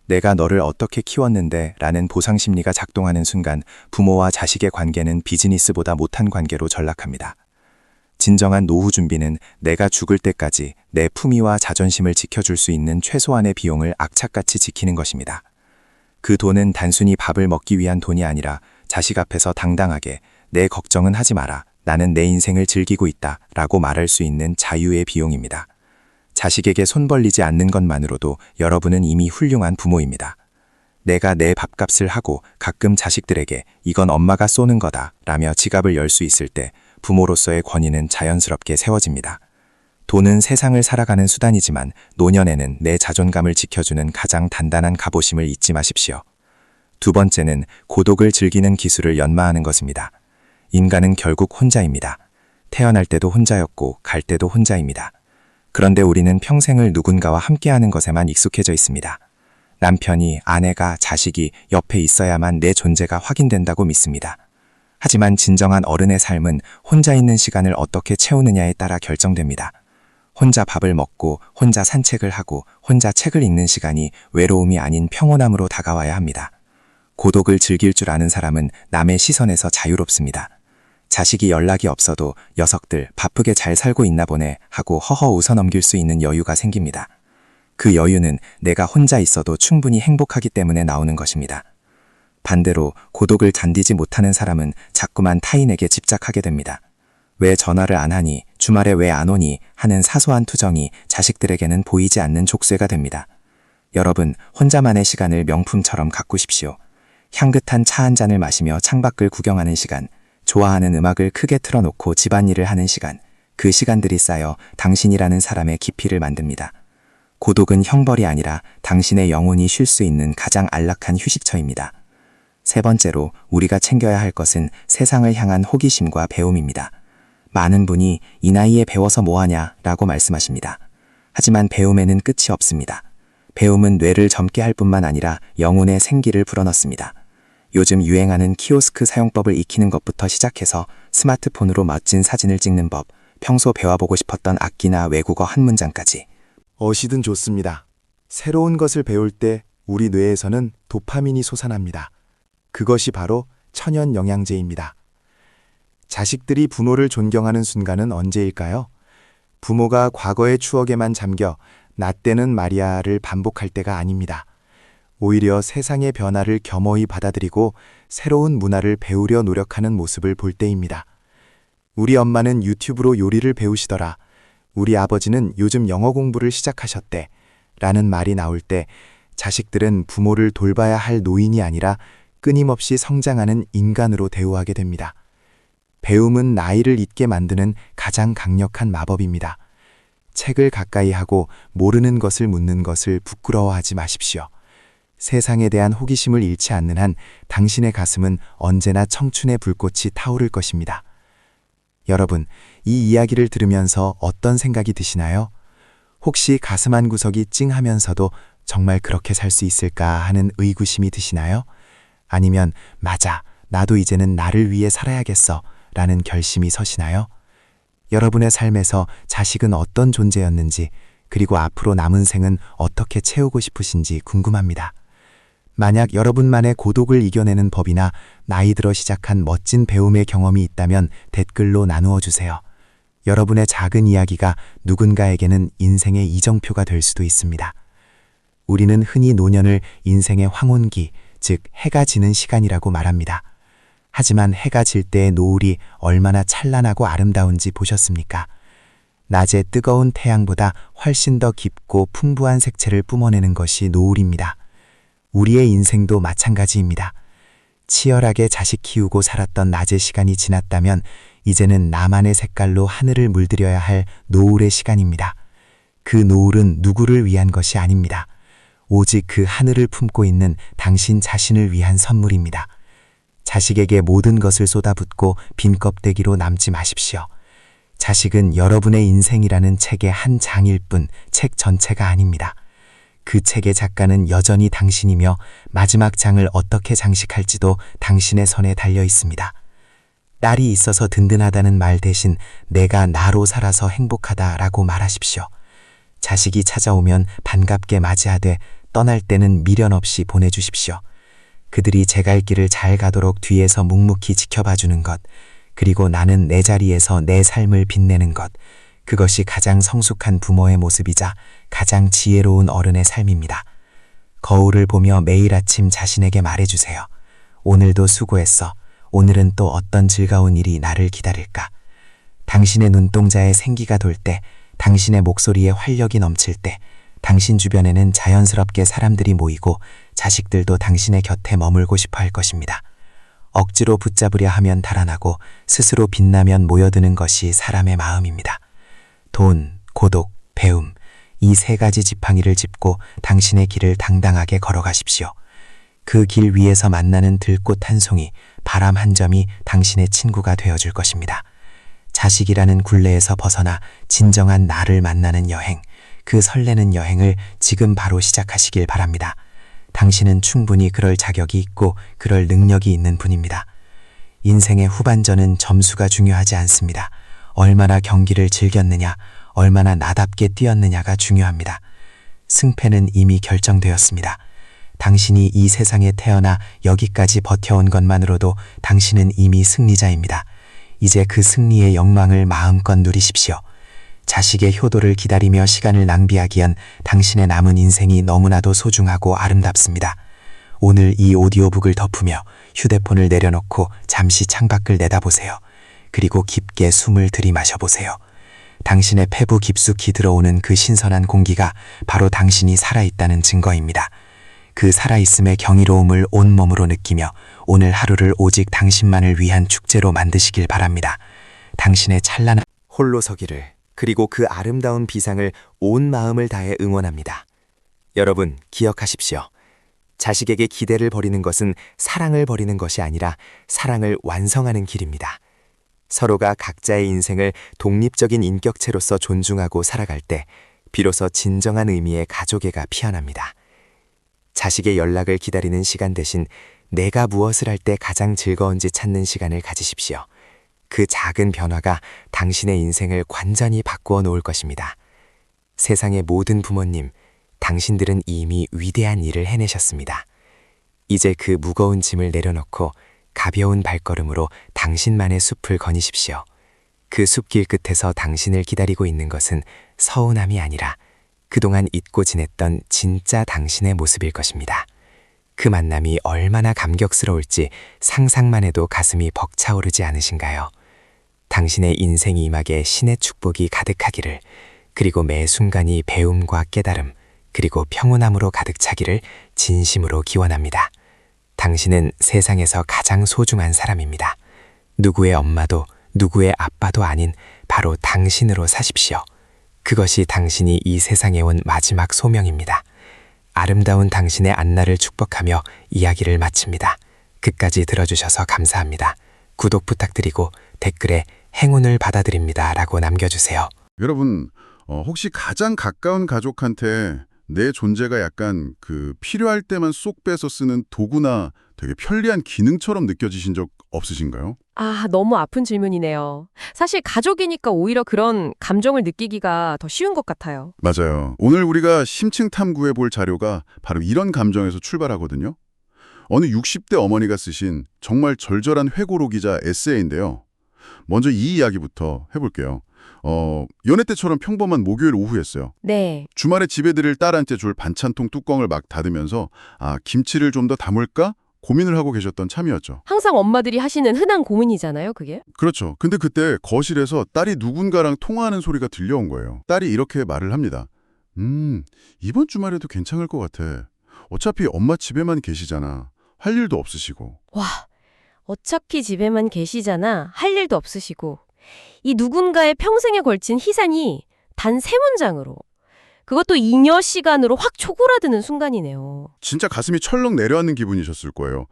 내가 너를 어떻게 키웠는데 라는 보상심리가 작동하는 순간 부모와 자식의 관계는 비즈니스보다 못한 관계로 전락합니다. 진정한 노후 준비는 내가 죽을 때까지 내 품위와 자존심을 지켜줄 수 있는 최소한의 비용을 악착같이 지키는 것입니다. 그 돈은 단순히 밥을 먹기 위한 돈이 아니라 자식 앞에서 당당하게 내 걱정은 하지 마라, 나는 내 인생을 즐기고 있다 라고 말할 수 있는 자유의 비용입니다. 자식에게 손 벌리지 않는 것만으로도 여러분은 이미 훌륭한 부모입니다. 내가 내 밥값을 하고 가끔 자식들에게 이건 엄마가 쏘는 거다 라며 지갑을 열 수 있을 때 부모로서의 권위는 자연스럽게 세워집니다. 돈은 세상을 살아가는 수단이지만 노년에는 내 자존감을 지켜주는 가장 단단한 갑오심을 잊지 마십시오. 두 번째는 고독을 즐기는 기술을 연마하는 것입니다. 인간은 결국 혼자입니다. 태어날 때도 혼자였고 갈 때도 혼자입니다. 그런데 우리는 평생을 누군가와 함께하는 것에만 익숙해져 있습니다. 남편이, 아내가, 자식이 옆에 있어야만 내 존재가 확인된다고 믿습니다. 하지만 진정한 어른의 삶은 혼자 있는 시간을 어떻게 채우느냐에 따라 결정됩니다. 혼자 밥을 먹고 혼자 산책을 하고 혼자 책을 읽는 시간이 외로움이 아닌 평온함으로 다가와야 합니다. 고독을 즐길 줄 아는 사람은 남의 시선에서 자유롭습니다. 자식이 연락이 없어도 녀석들 바쁘게 잘 살고 있나 보네 하고 허허 웃어넘길 수 있는 여유가 생깁니다. 그 여유는 내가 혼자 있어도 충분히 행복하기 때문에 나오는 것입니다. 반대로 고독을 견디지 못하는 사람은 자꾸만 타인에게 집착하게 됩니다. 왜 전화를 안 하니, 주말에 왜 안 오니 하는 사소한 투정이 자식들에게는 보이지 않는 족쇄가 됩니다. 여러분, 혼자만의 시간을 명품처럼 가꾸십시오. 향긋한 차 한 잔을 마시며 창밖을 구경하는 시간, 좋아하는 음악을 크게 틀어놓고 집안일을 하는 시간, 그 시간들이 쌓여 당신이라는 사람의 깊이를 만듭니다. 고독은 형벌이 아니라 당신의 영혼이 쉴 수 있는 가장 안락한 휴식처입니다. 세 번째로 우리가 챙겨야 할 것은 세상을 향한 호기심과 배움입니다. 많은 분이 이 나이에 배워서 뭐하냐 라고 말씀하십니다. 하지만 배움에는 끝이 없습니다. 배움은 뇌를 젊게 할 뿐만 아니라 영혼의 생기를 불어넣습니다. 요즘 유행하는 키오스크 사용법을 익히는 것부터 시작해서 스마트폰으로 멋진 사진을 찍는 법, 평소 배워보고 싶었던 악기나 외국어 한 문장까지. 어시든 좋습니다. 새로운 것을 배울 때 우리 뇌에서는 도파민이 솟아납니다. 그것이 바로 천연 영양제입니다. 자식들이 부모를 존경하는 순간은 언제일까요? 부모가 과거의 추억에만 잠겨 나 때는 말이야를 반복할 때가 아닙니다. 오히려 세상의 변화를 겸허히 받아들이고 새로운 문화를 배우려 노력하는 모습을 볼 때입니다. 우리 엄마는 유튜브로 요리를 배우시더라. 우리 아버지는 요즘 영어 공부를 시작하셨대. 라는 말이 나올 때 자식들은 부모를 돌봐야 할 노인이 아니라 끊임없이 성장하는 인간으로 대우하게 됩니다. 배움은 나이를 잊게 만드는 가장 강력한 마법입니다. 책을 가까이 하고 모르는 것을 묻는 것을 부끄러워하지 마십시오. 세상에 대한 호기심을 잃지 않는 한 당신의 가슴은 언제나 청춘의 불꽃이 타오를 것입니다. 여러분, 이 이야기를 들으면서 어떤 생각이 드시나요? 혹시 가슴 한 구석이 찡하면서도 정말 그렇게 살 수 있을까 하는 의구심이 드시나요? 아니면 맞아, 나도 이제는 나를 위해 살아야겠어 라는 결심이 서시나요? 여러분의 삶에서 자식은 어떤 존재였는지, 그리고 앞으로 남은 생은 어떻게 채우고 싶으신지 궁금합니다. 만약 여러분만의 고독을 이겨내는 법이나 나이 들어 시작한 멋진 배움의 경험이 있다면 댓글로 나누어 주세요. 여러분의 작은 이야기가 누군가에게는 인생의 이정표가 될 수도 있습니다. 우리는 흔히 노년을 인생의 황혼기, 즉 해가 지는 시간이라고 말합니다. 하지만 해가 질 때의 노을이 얼마나 찬란하고 아름다운지 보셨습니까? 낮의 뜨거운 태양보다 훨씬 더 깊고 풍부한 색채를 뿜어내는 것이 노을입니다. 우리의 인생도 마찬가지입니다. 치열하게 자식 키우고 살았던 낮의 시간이 지났다면 이제는 나만의 색깔로 하늘을 물들여야 할 노을의 시간입니다. 그 노을은 누구를 위한 것이 아닙니다. 오직 그 하늘을 품고 있는 당신 자신을 위한 선물입니다. 자식에게 모든 것을 쏟아붓고 빈 껍데기로 남지 마십시오. 자식은 여러분의 인생이라는 책의 한 장일 뿐 책 전체가 아닙니다. 그 책의 작가는 여전히 당신이며 마지막 장을 어떻게 장식할지도 당신의 손에 달려 있습니다. 딸이 있어서 든든하다는 말 대신 내가 나로 살아서 행복하다라고 말하십시오. 자식이 찾아오면 반갑게 맞이하되 떠날 때는 미련 없이 보내주십시오. 그들이 제 갈 길을 잘 가도록 뒤에서 묵묵히 지켜봐주는 것, 그리고 나는 내 자리에서 내 삶을 빛내는 것, 그것이 가장 성숙한 부모의 모습이자 가장 지혜로운 어른의 삶입니다. 거울을 보며 매일 아침 자신에게 말해주세요. 오늘도 수고했어. 오늘은 또 어떤 즐거운 일이 나를 기다릴까? 당신의 눈동자에 생기가 돌 때, 당신의 목소리에 활력이 넘칠 때, 당신 주변에는 자연스럽게 사람들이 모이고 자식들도 당신의 곁에 머물고 싶어 할 것입니다. 억지로 붙잡으려 하면 달아나고 스스로 빛나면 모여드는 것이 사람의 마음입니다. 돈, 고독, 배움, 이 세 가지 지팡이를 짚고 당신의 길을 당당하게 걸어가십시오. 그 길 위에서 만나는 들꽃 한 송이, 바람 한 점이 당신의 친구가 되어줄 것입니다. 자식이라는 굴레에서 벗어나 진정한 나를 만나는 여행, 그 설레는 여행을 지금 바로 시작하시길 바랍니다. 당신은 충분히 그럴 자격이 있고 그럴 능력이 있는 분입니다. 인생의 후반전은 점수가 중요하지 않습니다. 얼마나 경기를 즐겼느냐, 얼마나 나답게 뛰었느냐가 중요합니다. 승패는 이미 결정되었습니다. 당신이 이 세상에 태어나 여기까지 버텨온 것만으로도 당신은 이미 승리자입니다. 이제 그 승리의 영광을 마음껏 누리십시오. 자식의 효도를 기다리며 시간을 낭비하기엔 당신의 남은 인생이 너무나도 소중하고 아름답습니다. 오늘 이 오디오북을 덮으며 휴대폰을 내려놓고 잠시 창밖을 내다보세요. 그리고 깊게 숨을 들이마셔보세요. 당신의 폐부 깊숙이 들어오는 그 신선한 공기가 바로 당신이 살아있다는 증거입니다. 그 살아있음의 경이로움을 온몸으로 느끼며 오늘 하루를 오직 당신만을 위한 축제로 만드시길 바랍니다. 당신의 찬란한 홀로 서기를, 그리고 그 아름다운 비상을 온 마음을 다해 응원합니다. 여러분, 기억하십시오. 자식에게 기대를 버리는 것은 사랑을 버리는 것이 아니라 사랑을 완성하는 길입니다. 서로가 각자의 인생을 독립적인 인격체로서 존중하고 살아갈 때 비로소 진정한 의미의 가족애가 피어납니다. 자식의 연락을 기다리는 시간 대신 내가 무엇을 할 때 가장 즐거운지 찾는 시간을 가지십시오. 그 작은 변화가 당신의 인생을 완전히 바꾸어 놓을 것입니다. 세상의 모든 부모님, 당신들은 이미 위대한 일을 해내셨습니다. 이제 그 무거운 짐을 내려놓고 가벼운 발걸음으로 당신만의 숲을 거니십시오. 그 숲길 끝에서 당신을 기다리고 있는 것은 서운함이 아니라 그동안 잊고 지냈던 진짜 당신의 모습일 것입니다. 그 만남이 얼마나 감격스러울지 상상만 해도 가슴이 벅차오르지 않으신가요? 당신의 인생 이막에 신의 축복이 가득하기를, 그리고 매 순간이 배움과 깨달음, 그리고 평온함으로 가득 차기를 진심으로 기원합니다. 당신은 세상에서 가장 소중한 사람입니다. 누구의 엄마도 누구의 아빠도 아닌 바로 당신으로 사십시오. 그것이 당신이 이 세상에 온 마지막 소명입니다. 아름다운 당신의 안날을 축복하며 이야기를 마칩니다. 끝까지 들어주셔서 감사합니다. 구독 부탁드리고 댓글에 행운을 받아드립니다 라고 남겨주세요. 여러분, 혹시 가장 가까운 가족한테 내 존재가 약간 필요할 때만 쏙 빼서 쓰는 도구나 되게 편리한 기능처럼 느껴지신 적 없으신가요? 아, 너무 아픈 질문이네요. 사실 가족이니까 오히려 그런 감정을 느끼기가 더 쉬운 것 같아요. 맞아요. 오늘 우리가 심층 탐구해 볼 자료가 바로 이런 감정에서 출발하거든요. 어느 60대 어머니가 쓰신 정말 절절한 회고록이자 에세이인데요. 먼저 이 이야기부터 해볼게요. 연애 때처럼 평범한 목요일 오후였어요. 네. 주말에 집에 들일 딸한테 줄 반찬통 뚜껑을 막 닫으면서 김치를 좀 더 담을까? 고민을 하고 계셨던 참이었죠. 항상 엄마들이 하시는 흔한 고민이잖아요, 그게. 그렇죠. 근데 그때 거실에서 딸이 누군가랑 통화하는 소리가 들려온 거예요. 딸이 이렇게 말을 합니다. 이번 주말에도 괜찮을 것 같아. 어차피 엄마 집에만 계시잖아. 할 일도 없으시고. 와, 어차피 집에만 계시잖아. 할 일도 없으시고. 이 누군가의 평생에 걸친 희생이 단 3문장으로. 그것도 잉여 시간으로 확 초골아드는 순간이네요. 진짜 가슴이 철렁 내려앉는 기분이셨을 거예요.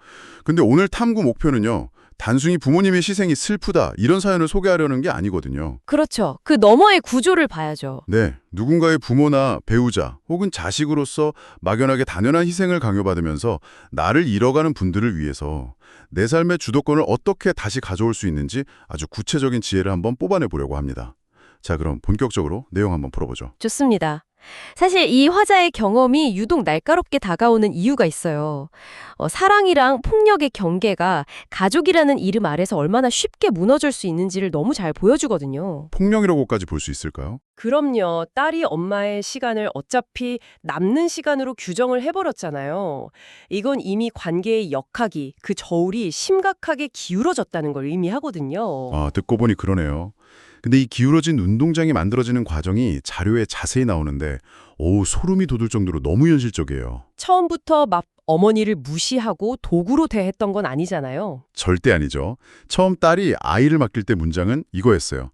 근데 오늘 탐구 목표는요. 단순히 부모님의 희생이 슬프다 이런 사연을 소개하려는 게 아니거든요. 그렇죠. 그 너머의 구조를 봐야죠. 네, 누군가의 부모나 배우자 혹은 자식으로서 막연하게 당연한 희생을 강요받으면서 나를 잃어가는 분들을 위해서 내 삶의 주도권을 어떻게 다시 가져올 수 있는지 아주 구체적인 지혜를 한번 뽑아내 보려고 합니다. 자, 그럼 본격적으로 내용 한번 풀어보죠. 좋습니다. 사실 이 화자의 경험이 유독 날카롭게 다가오는 이유가 있어요. 사랑이랑 폭력의 경계가 가족이라는 이름 아래서 얼마나 쉽게 무너질 수 있는지를 너무 잘 보여주거든요. 폭력이라고까지 볼 수 있을까요? 그럼요. 딸이 엄마의 시간을 어차피 남는 시간으로 규정을 해버렸잖아요. 이건 이미 관계의 역학이, 그 저울이 심각하게 기울어졌다는 걸 의미하거든요. 듣고 보니 그러네요. 근데 이 기울어진 운동장이 만들어지는 과정이 자료에 자세히 나오는데 소름이 돋을 정도로 너무 현실적이에요. 처음부터 막 어머니를 무시하고 도구로 대했던 건 아니잖아요. 절대 아니죠. 처음 딸이 아이를 맡길 때 문장은 이거였어요.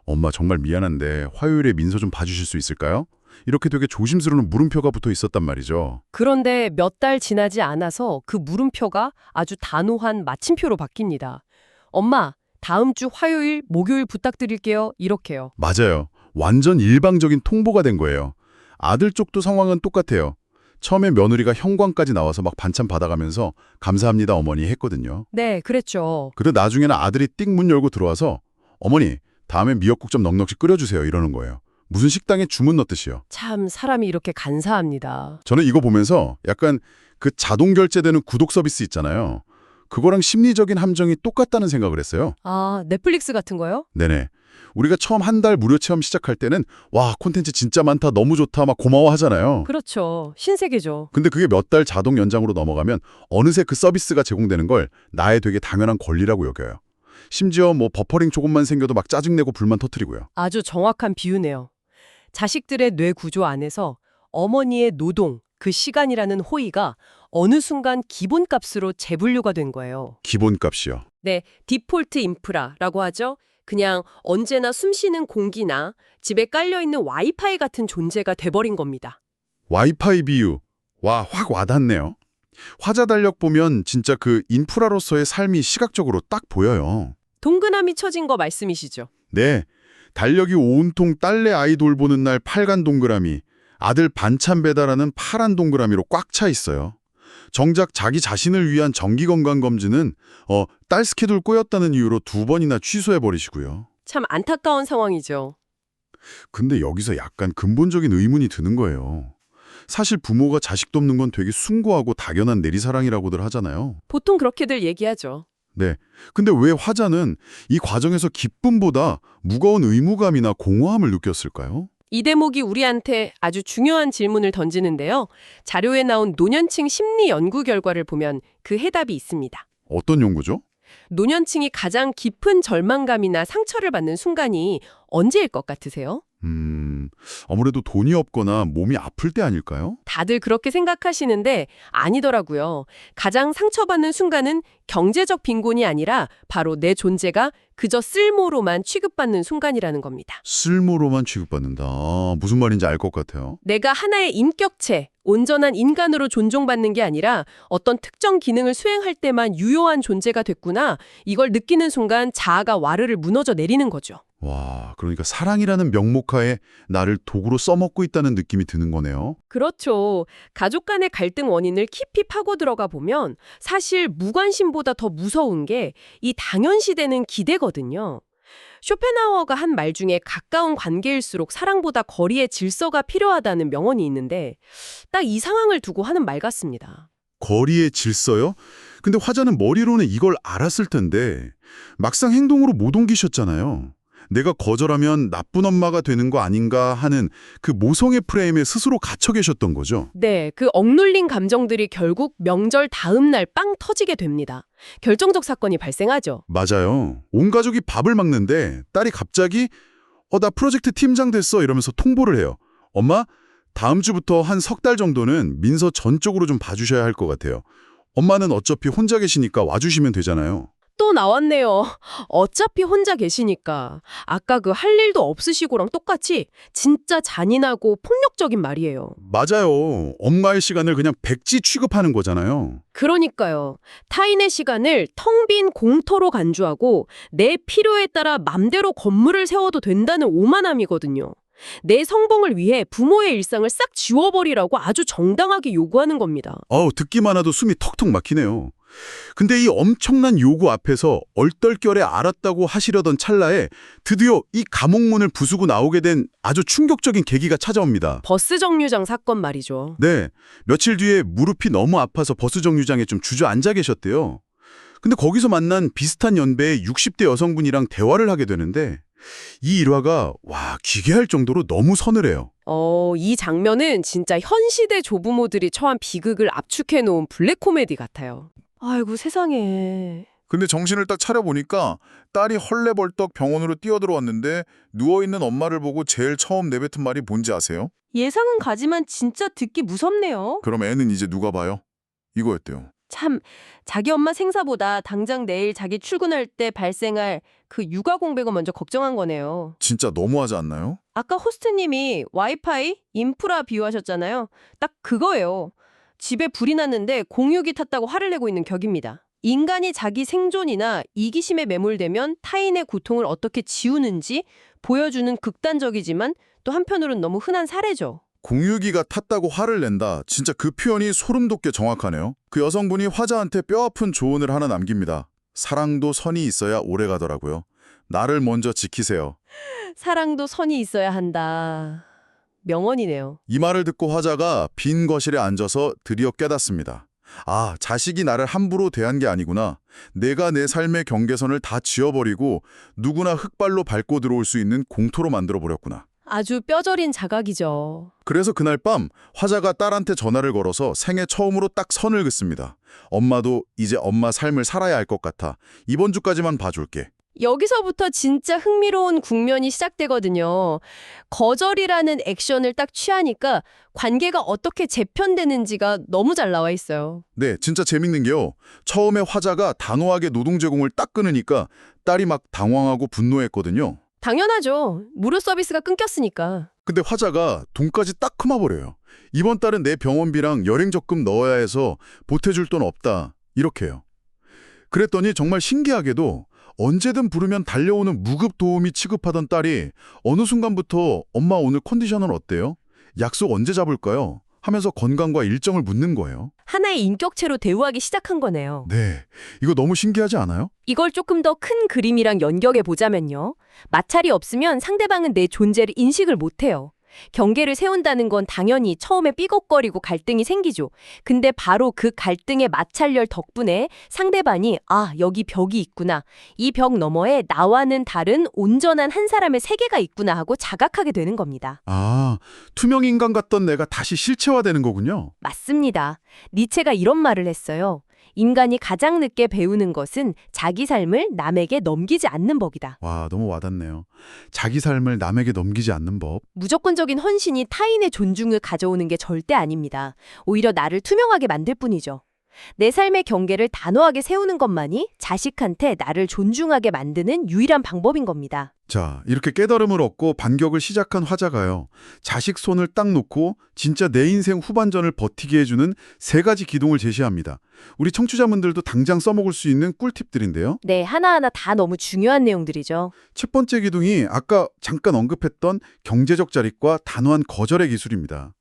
엄마 정말 미안한데 화요일에 민서 좀 봐주실 수 있을까요? 이렇게 되게 조심스러운 물음표가 붙어 있었단 말이죠. 그런데 몇 달 지나지 않아서 그 물음표가 아주 단호한 마침표로 바뀝니다. 엄마, 다음 주 화요일, 목요일 부탁드릴게요. 이렇게요. 맞아요. 완전 일방적인 통보가 된 거예요. 아들 쪽도 상황은 똑같아요. 처음에 며느리가 현관까지 나와서 막 반찬 받아가면서 감사합니다 어머니 했거든요. 네, 그랬죠. 그리고 나중에는 아들이 띡 문 열고 들어와서 어머니 다음엔 미역국 좀 넉넉히 끓여주세요 이러는 거예요. 무슨 식당에 주문 넣듯이요. 참 사람이 이렇게 간사합니다. 저는 이거 보면서 약간 그 자동 결제되는 구독 서비스 있잖아요. 그거랑 심리적인 함정이 똑같다는 생각을 했어요. 넷플릭스 같은 거요? 네네. 우리가 처음 한 달 무료 체험 시작할 때는 와, 콘텐츠 진짜 많다, 너무 좋다, 막 고마워하잖아요. 그렇죠. 신세계죠. 근데 그게 몇 달 자동 연장으로 넘어가면 어느새 그 서비스가 제공되는 걸 나의 되게 당연한 권리라고 여겨요. 심지어 버퍼링 조금만 생겨도 막 짜증내고 불만 터뜨리고요. 아주 정확한 비유네요. 자식들의 뇌 구조 안에서 어머니의 노동, 그 시간이라는 호의가 어느 순간 기본값으로 재분류가 된 거예요. 기본값이요. 네, 디폴트 인프라라고 하죠. 그냥 언제나 숨쉬는 공기나 집에 깔려있는 와이파이 같은 존재가 돼버린 겁니다. 와이파이 비유. 와, 확 와닿네요. 화자 달력 보면 진짜 그 인프라로서의 삶이 시각적으로 딱 보여요. 동그라미 쳐진 거 말씀이시죠? 네, 달력이 온통 딸내 아이 돌보는 날 빨간 동그라미, 아들 반찬 배달하는 파란 동그라미로 꽉 차 있어요. 정작 자기 자신을 위한 정기건강검진은 딸 스케줄 꼬였다는 이유로 2번이나 취소해버리시고요. 참 안타까운 상황이죠. 근데 여기서 약간 근본적인 의문이 드는 거예요. 사실 부모가 자식 돕는 건 되게 숭고하고 당연한 내리사랑이라고들 하잖아요. 보통 그렇게들 얘기하죠. 네. 근데 왜 화자는 이 과정에서 기쁨보다 무거운 의무감이나 공허함을 느꼈을까요? 이 대목이 우리한테 아주 중요한 질문을 던지는데요. 자료에 나온 노년층 심리 연구 결과를 보면 그 해답이 있습니다. 어떤 연구죠? 노년층이 가장 깊은 절망감이나 상처를 받는 순간이 언제일 것 같으세요? 아무래도 돈이 없거나 몸이 아플 때 아닐까요? 다들 그렇게 생각하시는데 아니더라고요. 가장 상처받는 순간은 경제적 빈곤이 아니라 바로 내 존재가 그저 쓸모로만 취급받는 순간이라는 겁니다. 쓸모로만 취급받는다. 무슨 말인지 알 것 같아요. 내가 하나의 인격체, 온전한 인간으로 존중받는 게 아니라 어떤 특정 기능을 수행할 때만 유효한 존재가 됐구나. 이걸 느끼는 순간 자아가 와르르 무너져 내리는 거죠. 와, 그러니까 사랑이라는 명목하에 나를 도구로 써먹고 있다는 느낌이 드는 거네요. 그렇죠. 가족 간의 갈등 원인을 깊이 파고 들어가 보면 사실 무관심보다 더 무서운 게 이 당연시되는 기대거든요. 쇼펜하우어가 한 말 중에 가까운 관계일수록 사랑보다 거리의 질서가 필요하다는 명언이 있는데 딱 이 상황을 두고 하는 말 같습니다. 거리의 질서요? 근데 화자는 머리로는 이걸 알았을 텐데 막상 행동으로 못 옮기셨잖아요. 내가 거절하면 나쁜 엄마가 되는 거 아닌가 하는 그 모성의 프레임에 스스로 갇혀 계셨던 거죠. 네, 그 억눌린 감정들이 결국 명절 다음 날 빵 터지게 됩니다. 결정적 사건이 발생하죠. 맞아요. 온 가족이 밥을 먹는데 딸이 갑자기 나 프로젝트 팀장 됐어 이러면서 통보를 해요. 엄마, 다음 주부터 한 석 달 정도는 민서 전적으로 좀 봐주셔야 할 것 같아요. 엄마는 어차피 혼자 계시니까 와주시면 되잖아요. 또 나왔네요. 어차피 혼자 계시니까. 아까 그 할 일도 없으시고랑 똑같이 진짜 잔인하고 폭력적인 말이에요. 맞아요. 엄마의 시간을 그냥 백지 취급하는 거잖아요. 그러니까요. 타인의 시간을 텅 빈 공터로 간주하고 내 필요에 따라 맘대로 건물을 세워도 된다는 오만함이거든요. 내 성공을 위해 부모의 일상을 싹 지워버리라고 아주 정당하게 요구하는 겁니다. 듣기만 해도 숨이 턱턱 막히네요. 근데 이 엄청난 요구 앞에서 얼떨결에 알았다고 하시려던 찰나에 드디어 이 감옥문을 부수고 나오게 된 아주 충격적인 계기가 찾아옵니다. 버스 정류장 사건 말이죠. 네, 며칠 뒤에 무릎이 너무 아파서 버스 정류장에 좀 주저앉아 계셨대요. 근데 거기서 만난 비슷한 연배의 60대 여성분이랑 대화를 하게 되는데 이 일화가 기괴할 정도로 너무 서늘해요. 이 장면은 진짜 현 시대 조부모들이 처한 비극을 압축해 놓은 블랙 코미디 같아요. 아이고 세상에. 근데 정신을 딱 차려보니까 딸이 헐레벌떡 병원으로 뛰어들어왔는데 누워있는 엄마를 보고 제일 처음 내뱉은 말이 뭔지 아세요? 예상은 가지만 진짜 듣기 무섭네요. 그럼 애는 이제 누가 봐요? 이거였대요. 참, 자기 엄마 생사보다 당장 내일 자기 출근할 때 발생할 그 육아 공백을 먼저 걱정한 거네요. 진짜 너무하지 않나요? 아까 호스트님이 와이파이, 인프라 비유하셨잖아요. 딱 그거예요. 집에 불이 났는데 공유기 탔다고 화를 내고 있는 격입니다. 인간이 자기 생존이나 이기심에 매몰되면 타인의 고통을 어떻게 지우는지 보여주는 극단적이지만 또 한편으로는 너무 흔한 사례죠. 공유기가 탔다고 화를 낸다. 진짜 그 표현이 소름 돋게 정확하네요. 그 여성분이 화자한테 뼈아픈 조언을 하나 남깁니다. 사랑도 선이 있어야 오래 가더라고요. 나를 먼저 지키세요. 사랑도 선이 있어야 한다. 명언이네요. 이 말을 듣고 화자가 빈 거실에 앉아서 드디어 깨닫습니다. 자식이 나를 함부로 대한 게 아니구나. 내가 내 삶의 경계선을 다 지워버리고 누구나 흙발로 밟고 들어올 수 있는 공터로 만들어버렸구나. 아주 뼈저린 자각이죠. 그래서 그날 밤 화자가 딸한테 전화를 걸어서 생애 처음으로 딱 선을 긋습니다. 엄마도 이제 엄마 삶을 살아야 할 것 같아. 이번 주까지만 봐줄게. 여기서부터 진짜 흥미로운 국면이 시작되거든요. 거절이라는 액션을 딱 취하니까 관계가 어떻게 재편되는지가 너무 잘 나와 있어요. 네, 진짜 재밌는 게요. 처음에 화자가 단호하게 노동 제공을 딱 끊으니까 딸이 막 당황하고 분노했거든요. 당연하죠. 무료 서비스가 끊겼으니까. 근데 화자가 돈까지 딱 금화버려요. 이번 달은 내 병원비랑 여행 적금 넣어야 해서 보태줄 돈 없다. 이렇게요. 그랬더니 정말 신기하게도 언제든 부르면 달려오는 무급 도우미 취급하던 딸이 어느 순간부터 엄마 오늘 컨디션은 어때요? 약속 언제 잡을까요? 하면서 건강과 일정을 묻는 거예요. 하나의 인격체로 대우하기 시작한 거네요. 네, 이거 너무 신기하지 않아요? 이걸 조금 더 큰 그림이랑 연결해 보자면요. 마찰이 없으면 상대방은 내 존재를 인식을 못해요. 경계를 세운다는 건 당연히 처음에 삐걱거리고 갈등이 생기죠. 근데 바로 그 갈등의 마찰열 덕분에 상대방이 여기 벽이 있구나. 이 벽 너머에 나와는 다른 온전한 한 사람의 세계가 있구나 하고 자각하게 되는 겁니다. 투명 인간 같던 내가 다시 실체화되는 거군요. 맞습니다. 니체가 이런 말을 했어요. 인간이 가장 늦게 배우는 것은 자기 삶을 남에게 넘기지 않는 법이다. 너무 와닿네요. 자기 삶을 남에게 넘기지 않는 법. 무조건적인 헌신이 타인의 존중을 가져오는 게 절대 아닙니다. 오히려 나를 투명하게 만들 뿐이죠. 내 삶의 경계를 단호하게 세우는 것만이 자식한테 나를 존중하게 만드는 유일한 방법인 겁니다. 자, 이렇게 깨달음을 얻고 반격을 시작한 화자가요. 자식 손을 딱 놓고 진짜 내 인생 후반전을 버티게 해주는 3가지 기둥을 제시합니다. 우리 청취자분들도 당장 써먹을 수 있는 꿀팁들인데요. 네, 하나하나 다 너무 중요한 내용들이죠. 첫 번째 기둥이 아까 잠깐 언급했던 경제적 자립과 단호한 거절의 기술입니다.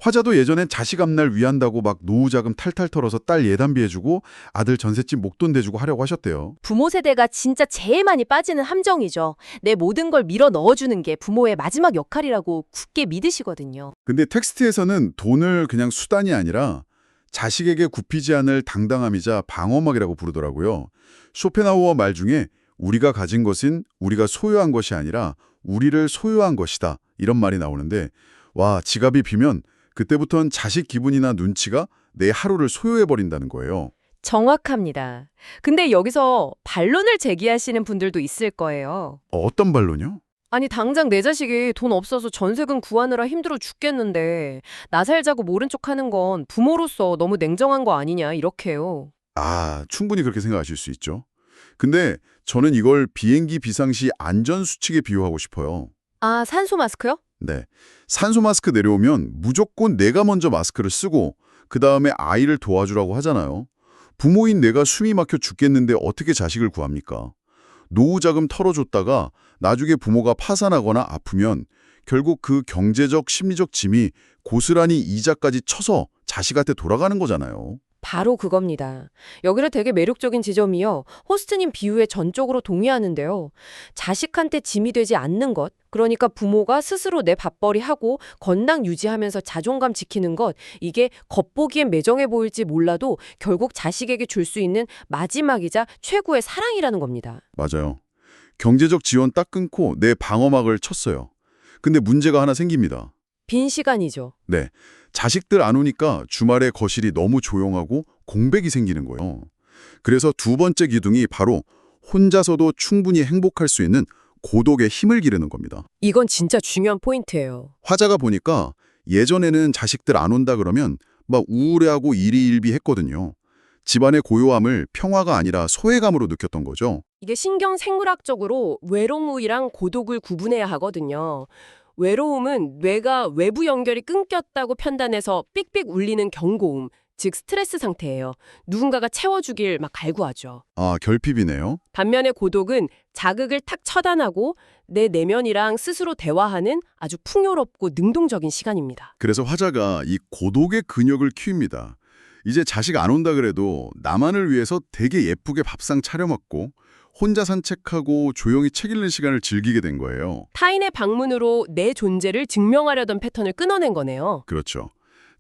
화자도 예전엔 자식 앞날 위한다고 막 노후 자금 탈탈 털어서 딸 예단비해주고 아들 전셋집 목돈 대주고 하려고 하셨대요. 부모 세대가 진짜 제일 많이 빠지는 함정이죠. 내 모든 걸 밀어 넣어주는 게 부모의 마지막 역할이라고 굳게 믿으시거든요. 근데 텍스트에서는 돈을 그냥 수단이 아니라 자식에게 굽히지 않을 당당함이자 방어막이라고 부르더라고요. 쇼펜하우어 말 중에 우리가 가진 것은 우리가 소유한 것이 아니라 우리를 소유한 것이다. 이런 말이 나오는데 와, 지갑이 비면 그때부터는 자식 기분이나 눈치가 내 하루를 소유해버린다는 거예요. 정확합니다. 근데 여기서 반론을 제기하시는 분들도 있을 거예요. 어떤 반론이요? 아니, 당장 내 자식이 돈 없어서 전세금 구하느라 힘들어 죽겠는데 나 살자고 모른 척 하는 건 부모로서 너무 냉정한 거 아니냐 이렇게요. 아, 충분히 그렇게 생각하실 수 있죠. 근데 저는 이걸 비행기 비상시 안전수칙에 비유하고 싶어요. 아, 산소 마스크요? 네. 산소 마스크 내려오면 무조건 내가 먼저 마스크를 쓰고 그 다음에 아이를 도와주라고 하잖아요. 부모인 내가 숨이 막혀 죽겠는데 어떻게 자식을 구합니까? 노후 자금 털어줬다가 나중에 부모가 파산하거나 아프면 결국 그 경제적, 심리적 짐이 고스란히 이자까지 쳐서 자식한테 돌아가는 거잖아요. 바로 그겁니다. 여기는 되게 매력적인 지점이요. 호스트님 비유에 전적으로 동의하는데요. 자식한테 짐이 되지 않는 것, 그러니까 부모가 스스로 내 밥벌이하고 건강 유지하면서 자존감 지키는 것, 이게 겉보기엔 매정해 보일지 몰라도 결국 자식에게 줄 수 있는 마지막이자 최고의 사랑이라는 겁니다. 맞아요. 경제적 지원 딱 끊고 내 방어막을 쳤어요. 근데 문제가 하나 생깁니다. 빈 시간이죠. 네. 자식들 안 오니까 주말에 거실이 너무 조용하고 공백이 생기는 거예요. 그래서 두 번째 기둥이 바로 혼자서도 충분히 행복할 수 있는 고독의 힘을 기르는 겁니다. 이건 진짜 중요한 포인트예요. 화자가 보니까 예전에는 자식들 안 온다 그러면 막 우울해하고 일희일비했거든요. 집안의 고요함을 평화가 아니라 소외감으로 느꼈던 거죠. 이게 신경생물학적으로 외로움이랑 고독을 구분해야 하거든요. 외로움은 뇌가 외부 연결이 끊겼다고 판단해서 삑삑 울리는 경고음, 즉 스트레스 상태예요. 누군가가 채워주길 막 갈구하죠. 아, 결핍이네요. 반면에 고독은 자극을 탁 처단하고 내 내면이랑 스스로 대화하는 아주 풍요롭고 능동적인 시간입니다. 그래서 화자가 이 고독의 근육을 키웁니다. 이제 자식 안 온다 그래도 나만을 위해서 되게 예쁘게 밥상 차려 먹고 혼자 산책하고 조용히 책 읽는 시간을 즐기게 된 거예요. 타인의 방문으로 내 존재를 증명하려던 패턴을 끊어낸 거네요. 그렇죠.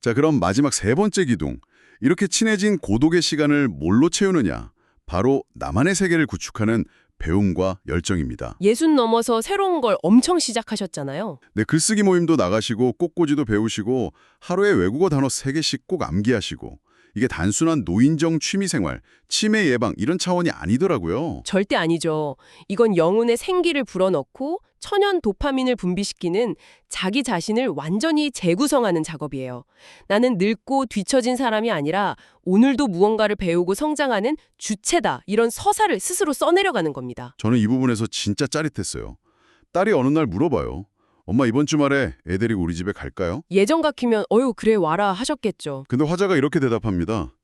자, 그럼 마지막 세 번째 기둥. 이렇게 친해진 고독의 시간을 뭘로 채우느냐? 바로 나만의 세계를 구축하는 배움과 열정입니다. 예순 넘어서 새로운 걸 엄청 시작하셨잖아요. 네, 글쓰기 모임도 나가시고 꽃꽂이도 배우시고 하루에 외국어 단어 3개씩 꼭 암기하시고 이게 단순한 노인정 취미생활, 치매 예방 이런 차원이 아니더라고요. 절대 아니죠. 이건 영혼의 생기를 불어넣고 천연 도파민을 분비시키는 자기 자신을 완전히 재구성하는 작업이에요. 나는 늙고 뒤처진 사람이 아니라 오늘도 무언가를 배우고 성장하는 주체다. 이런 서사를 스스로 써내려가는 겁니다. 저는 이 부분에서 진짜 짜릿했어요. 딸이 어느 날 물어봐요. 엄마 이번 주말에 애 데리고 우리 집에 갈까요? 예전 같으면 어휴 그래 와라 하셨겠죠. 근데 화자가 이렇게 대답합니다.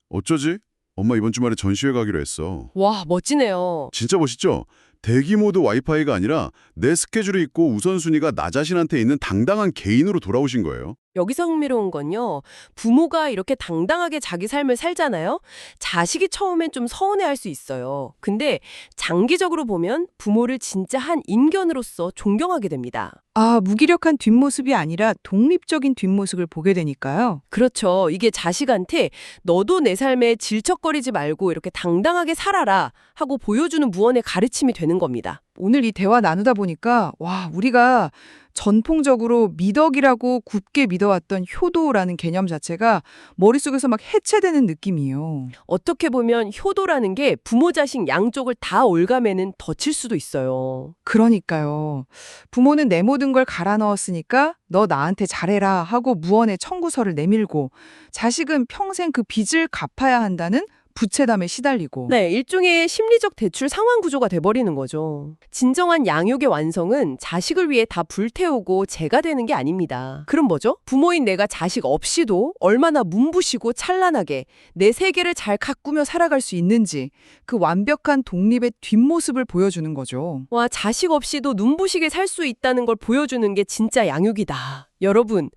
어쩌지? 엄마 이번 주말에 전시회 가기로 했어. 와 멋지네요. 진짜 멋있죠? 대기모드 와이파이가 아니라 내 스케줄이 있고 우선순위가 나 자신한테 있는 당당한 개인으로 돌아오신 거예요. 여기서 흥미로운 건요. 부모가 이렇게 당당하게 자기 삶을 살잖아요. 자식이 처음엔 좀 서운해할 수 있어요. 근데 장기적으로 보면 부모를 진짜 한 인견으로서 존경하게 됩니다. 아, 무기력한 뒷모습이 아니라 독립적인 뒷모습을 보게 되니까요. 그렇죠. 이게 자식한테 너도 내 삶에 질척거리지 말고 이렇게 당당하게 살아라 하고 보여주는 무언의 가르침이 되는 겁니다. 오늘 이 대화 나누다 보니까 와, 우리가 전통적으로 미덕이라고 굽게 믿어왔던 효도라는 개념 자체가 머릿속에서 막 해체되는 느낌이에요. 어떻게 보면 효도라는 게 부모 자식 양쪽을 다 올가매는 덫일 수도 있어요. 그러니까요. 부모는 내 모든 걸 갈아 넣었으니까 너 나한테 잘해라 하고 무언의 청구서를 내밀고 자식은 평생 그 빚을 갚아야 한다는 부채담에 시달리고. 네, 일종의 심리적 대출 상환 구조가 돼버리는 거죠. 진정한 양육의 완성은 자식을 위해 다 불태우고 재가 되는 게 아닙니다. 그럼 뭐죠? 부모인 내가 자식 없이도 얼마나 문부시고 찬란하게 내 세계를 잘 가꾸며 살아갈 수 있는지 그 완벽한 독립의 뒷모습을 보여주는 거죠. 와, 자식 없이도 눈부시게 살 수 있다는 걸 보여주는 게 진짜 양육이다. 여러분,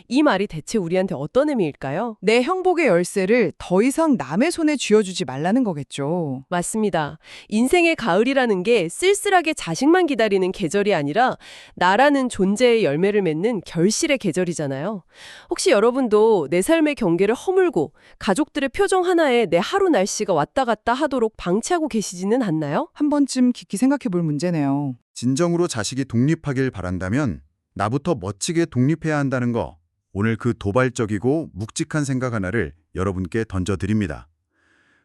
이 말이 대체 우리한테 어떤 의미일까요? 내 행복의 열쇠를 더 이상 남의 손에 쥐어주지 말라는 거겠죠. 맞습니다. 인생의 가을이라는 게 쓸쓸하게 자식만 기다리는 계절이 아니라 나라는 존재의 열매를 맺는 결실의 계절이잖아요. 혹시 여러분도 내 삶의 경계를 허물고 가족들의 표정 하나에 내 하루 날씨가 왔다 갔다 하도록 방치하고 계시지는 않나요? 한 번쯤 깊이 생각해 볼 문제네요. 진정으로 자식이 독립하길 바란다면 나부터 멋지게 독립해야 한다는 거, 오늘 그 도발적이고 묵직한 생각 하나를 여러분께 던져드립니다.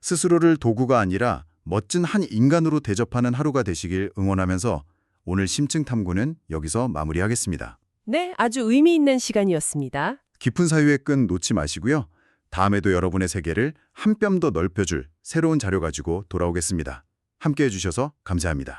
스스로를 도구가 아니라 멋진 한 인간으로 대접하는 하루가 되시길 응원하면서 오늘 심층 탐구는 여기서 마무리하겠습니다. 네, 아주 의미 있는 시간이었습니다. 깊은 사유의 끈 놓지 마시고요. 다음에도 여러분의 세계를 한 뼘 더 넓혀줄 새로운 자료 가지고 돌아오겠습니다. 함께해 주셔서 감사합니다.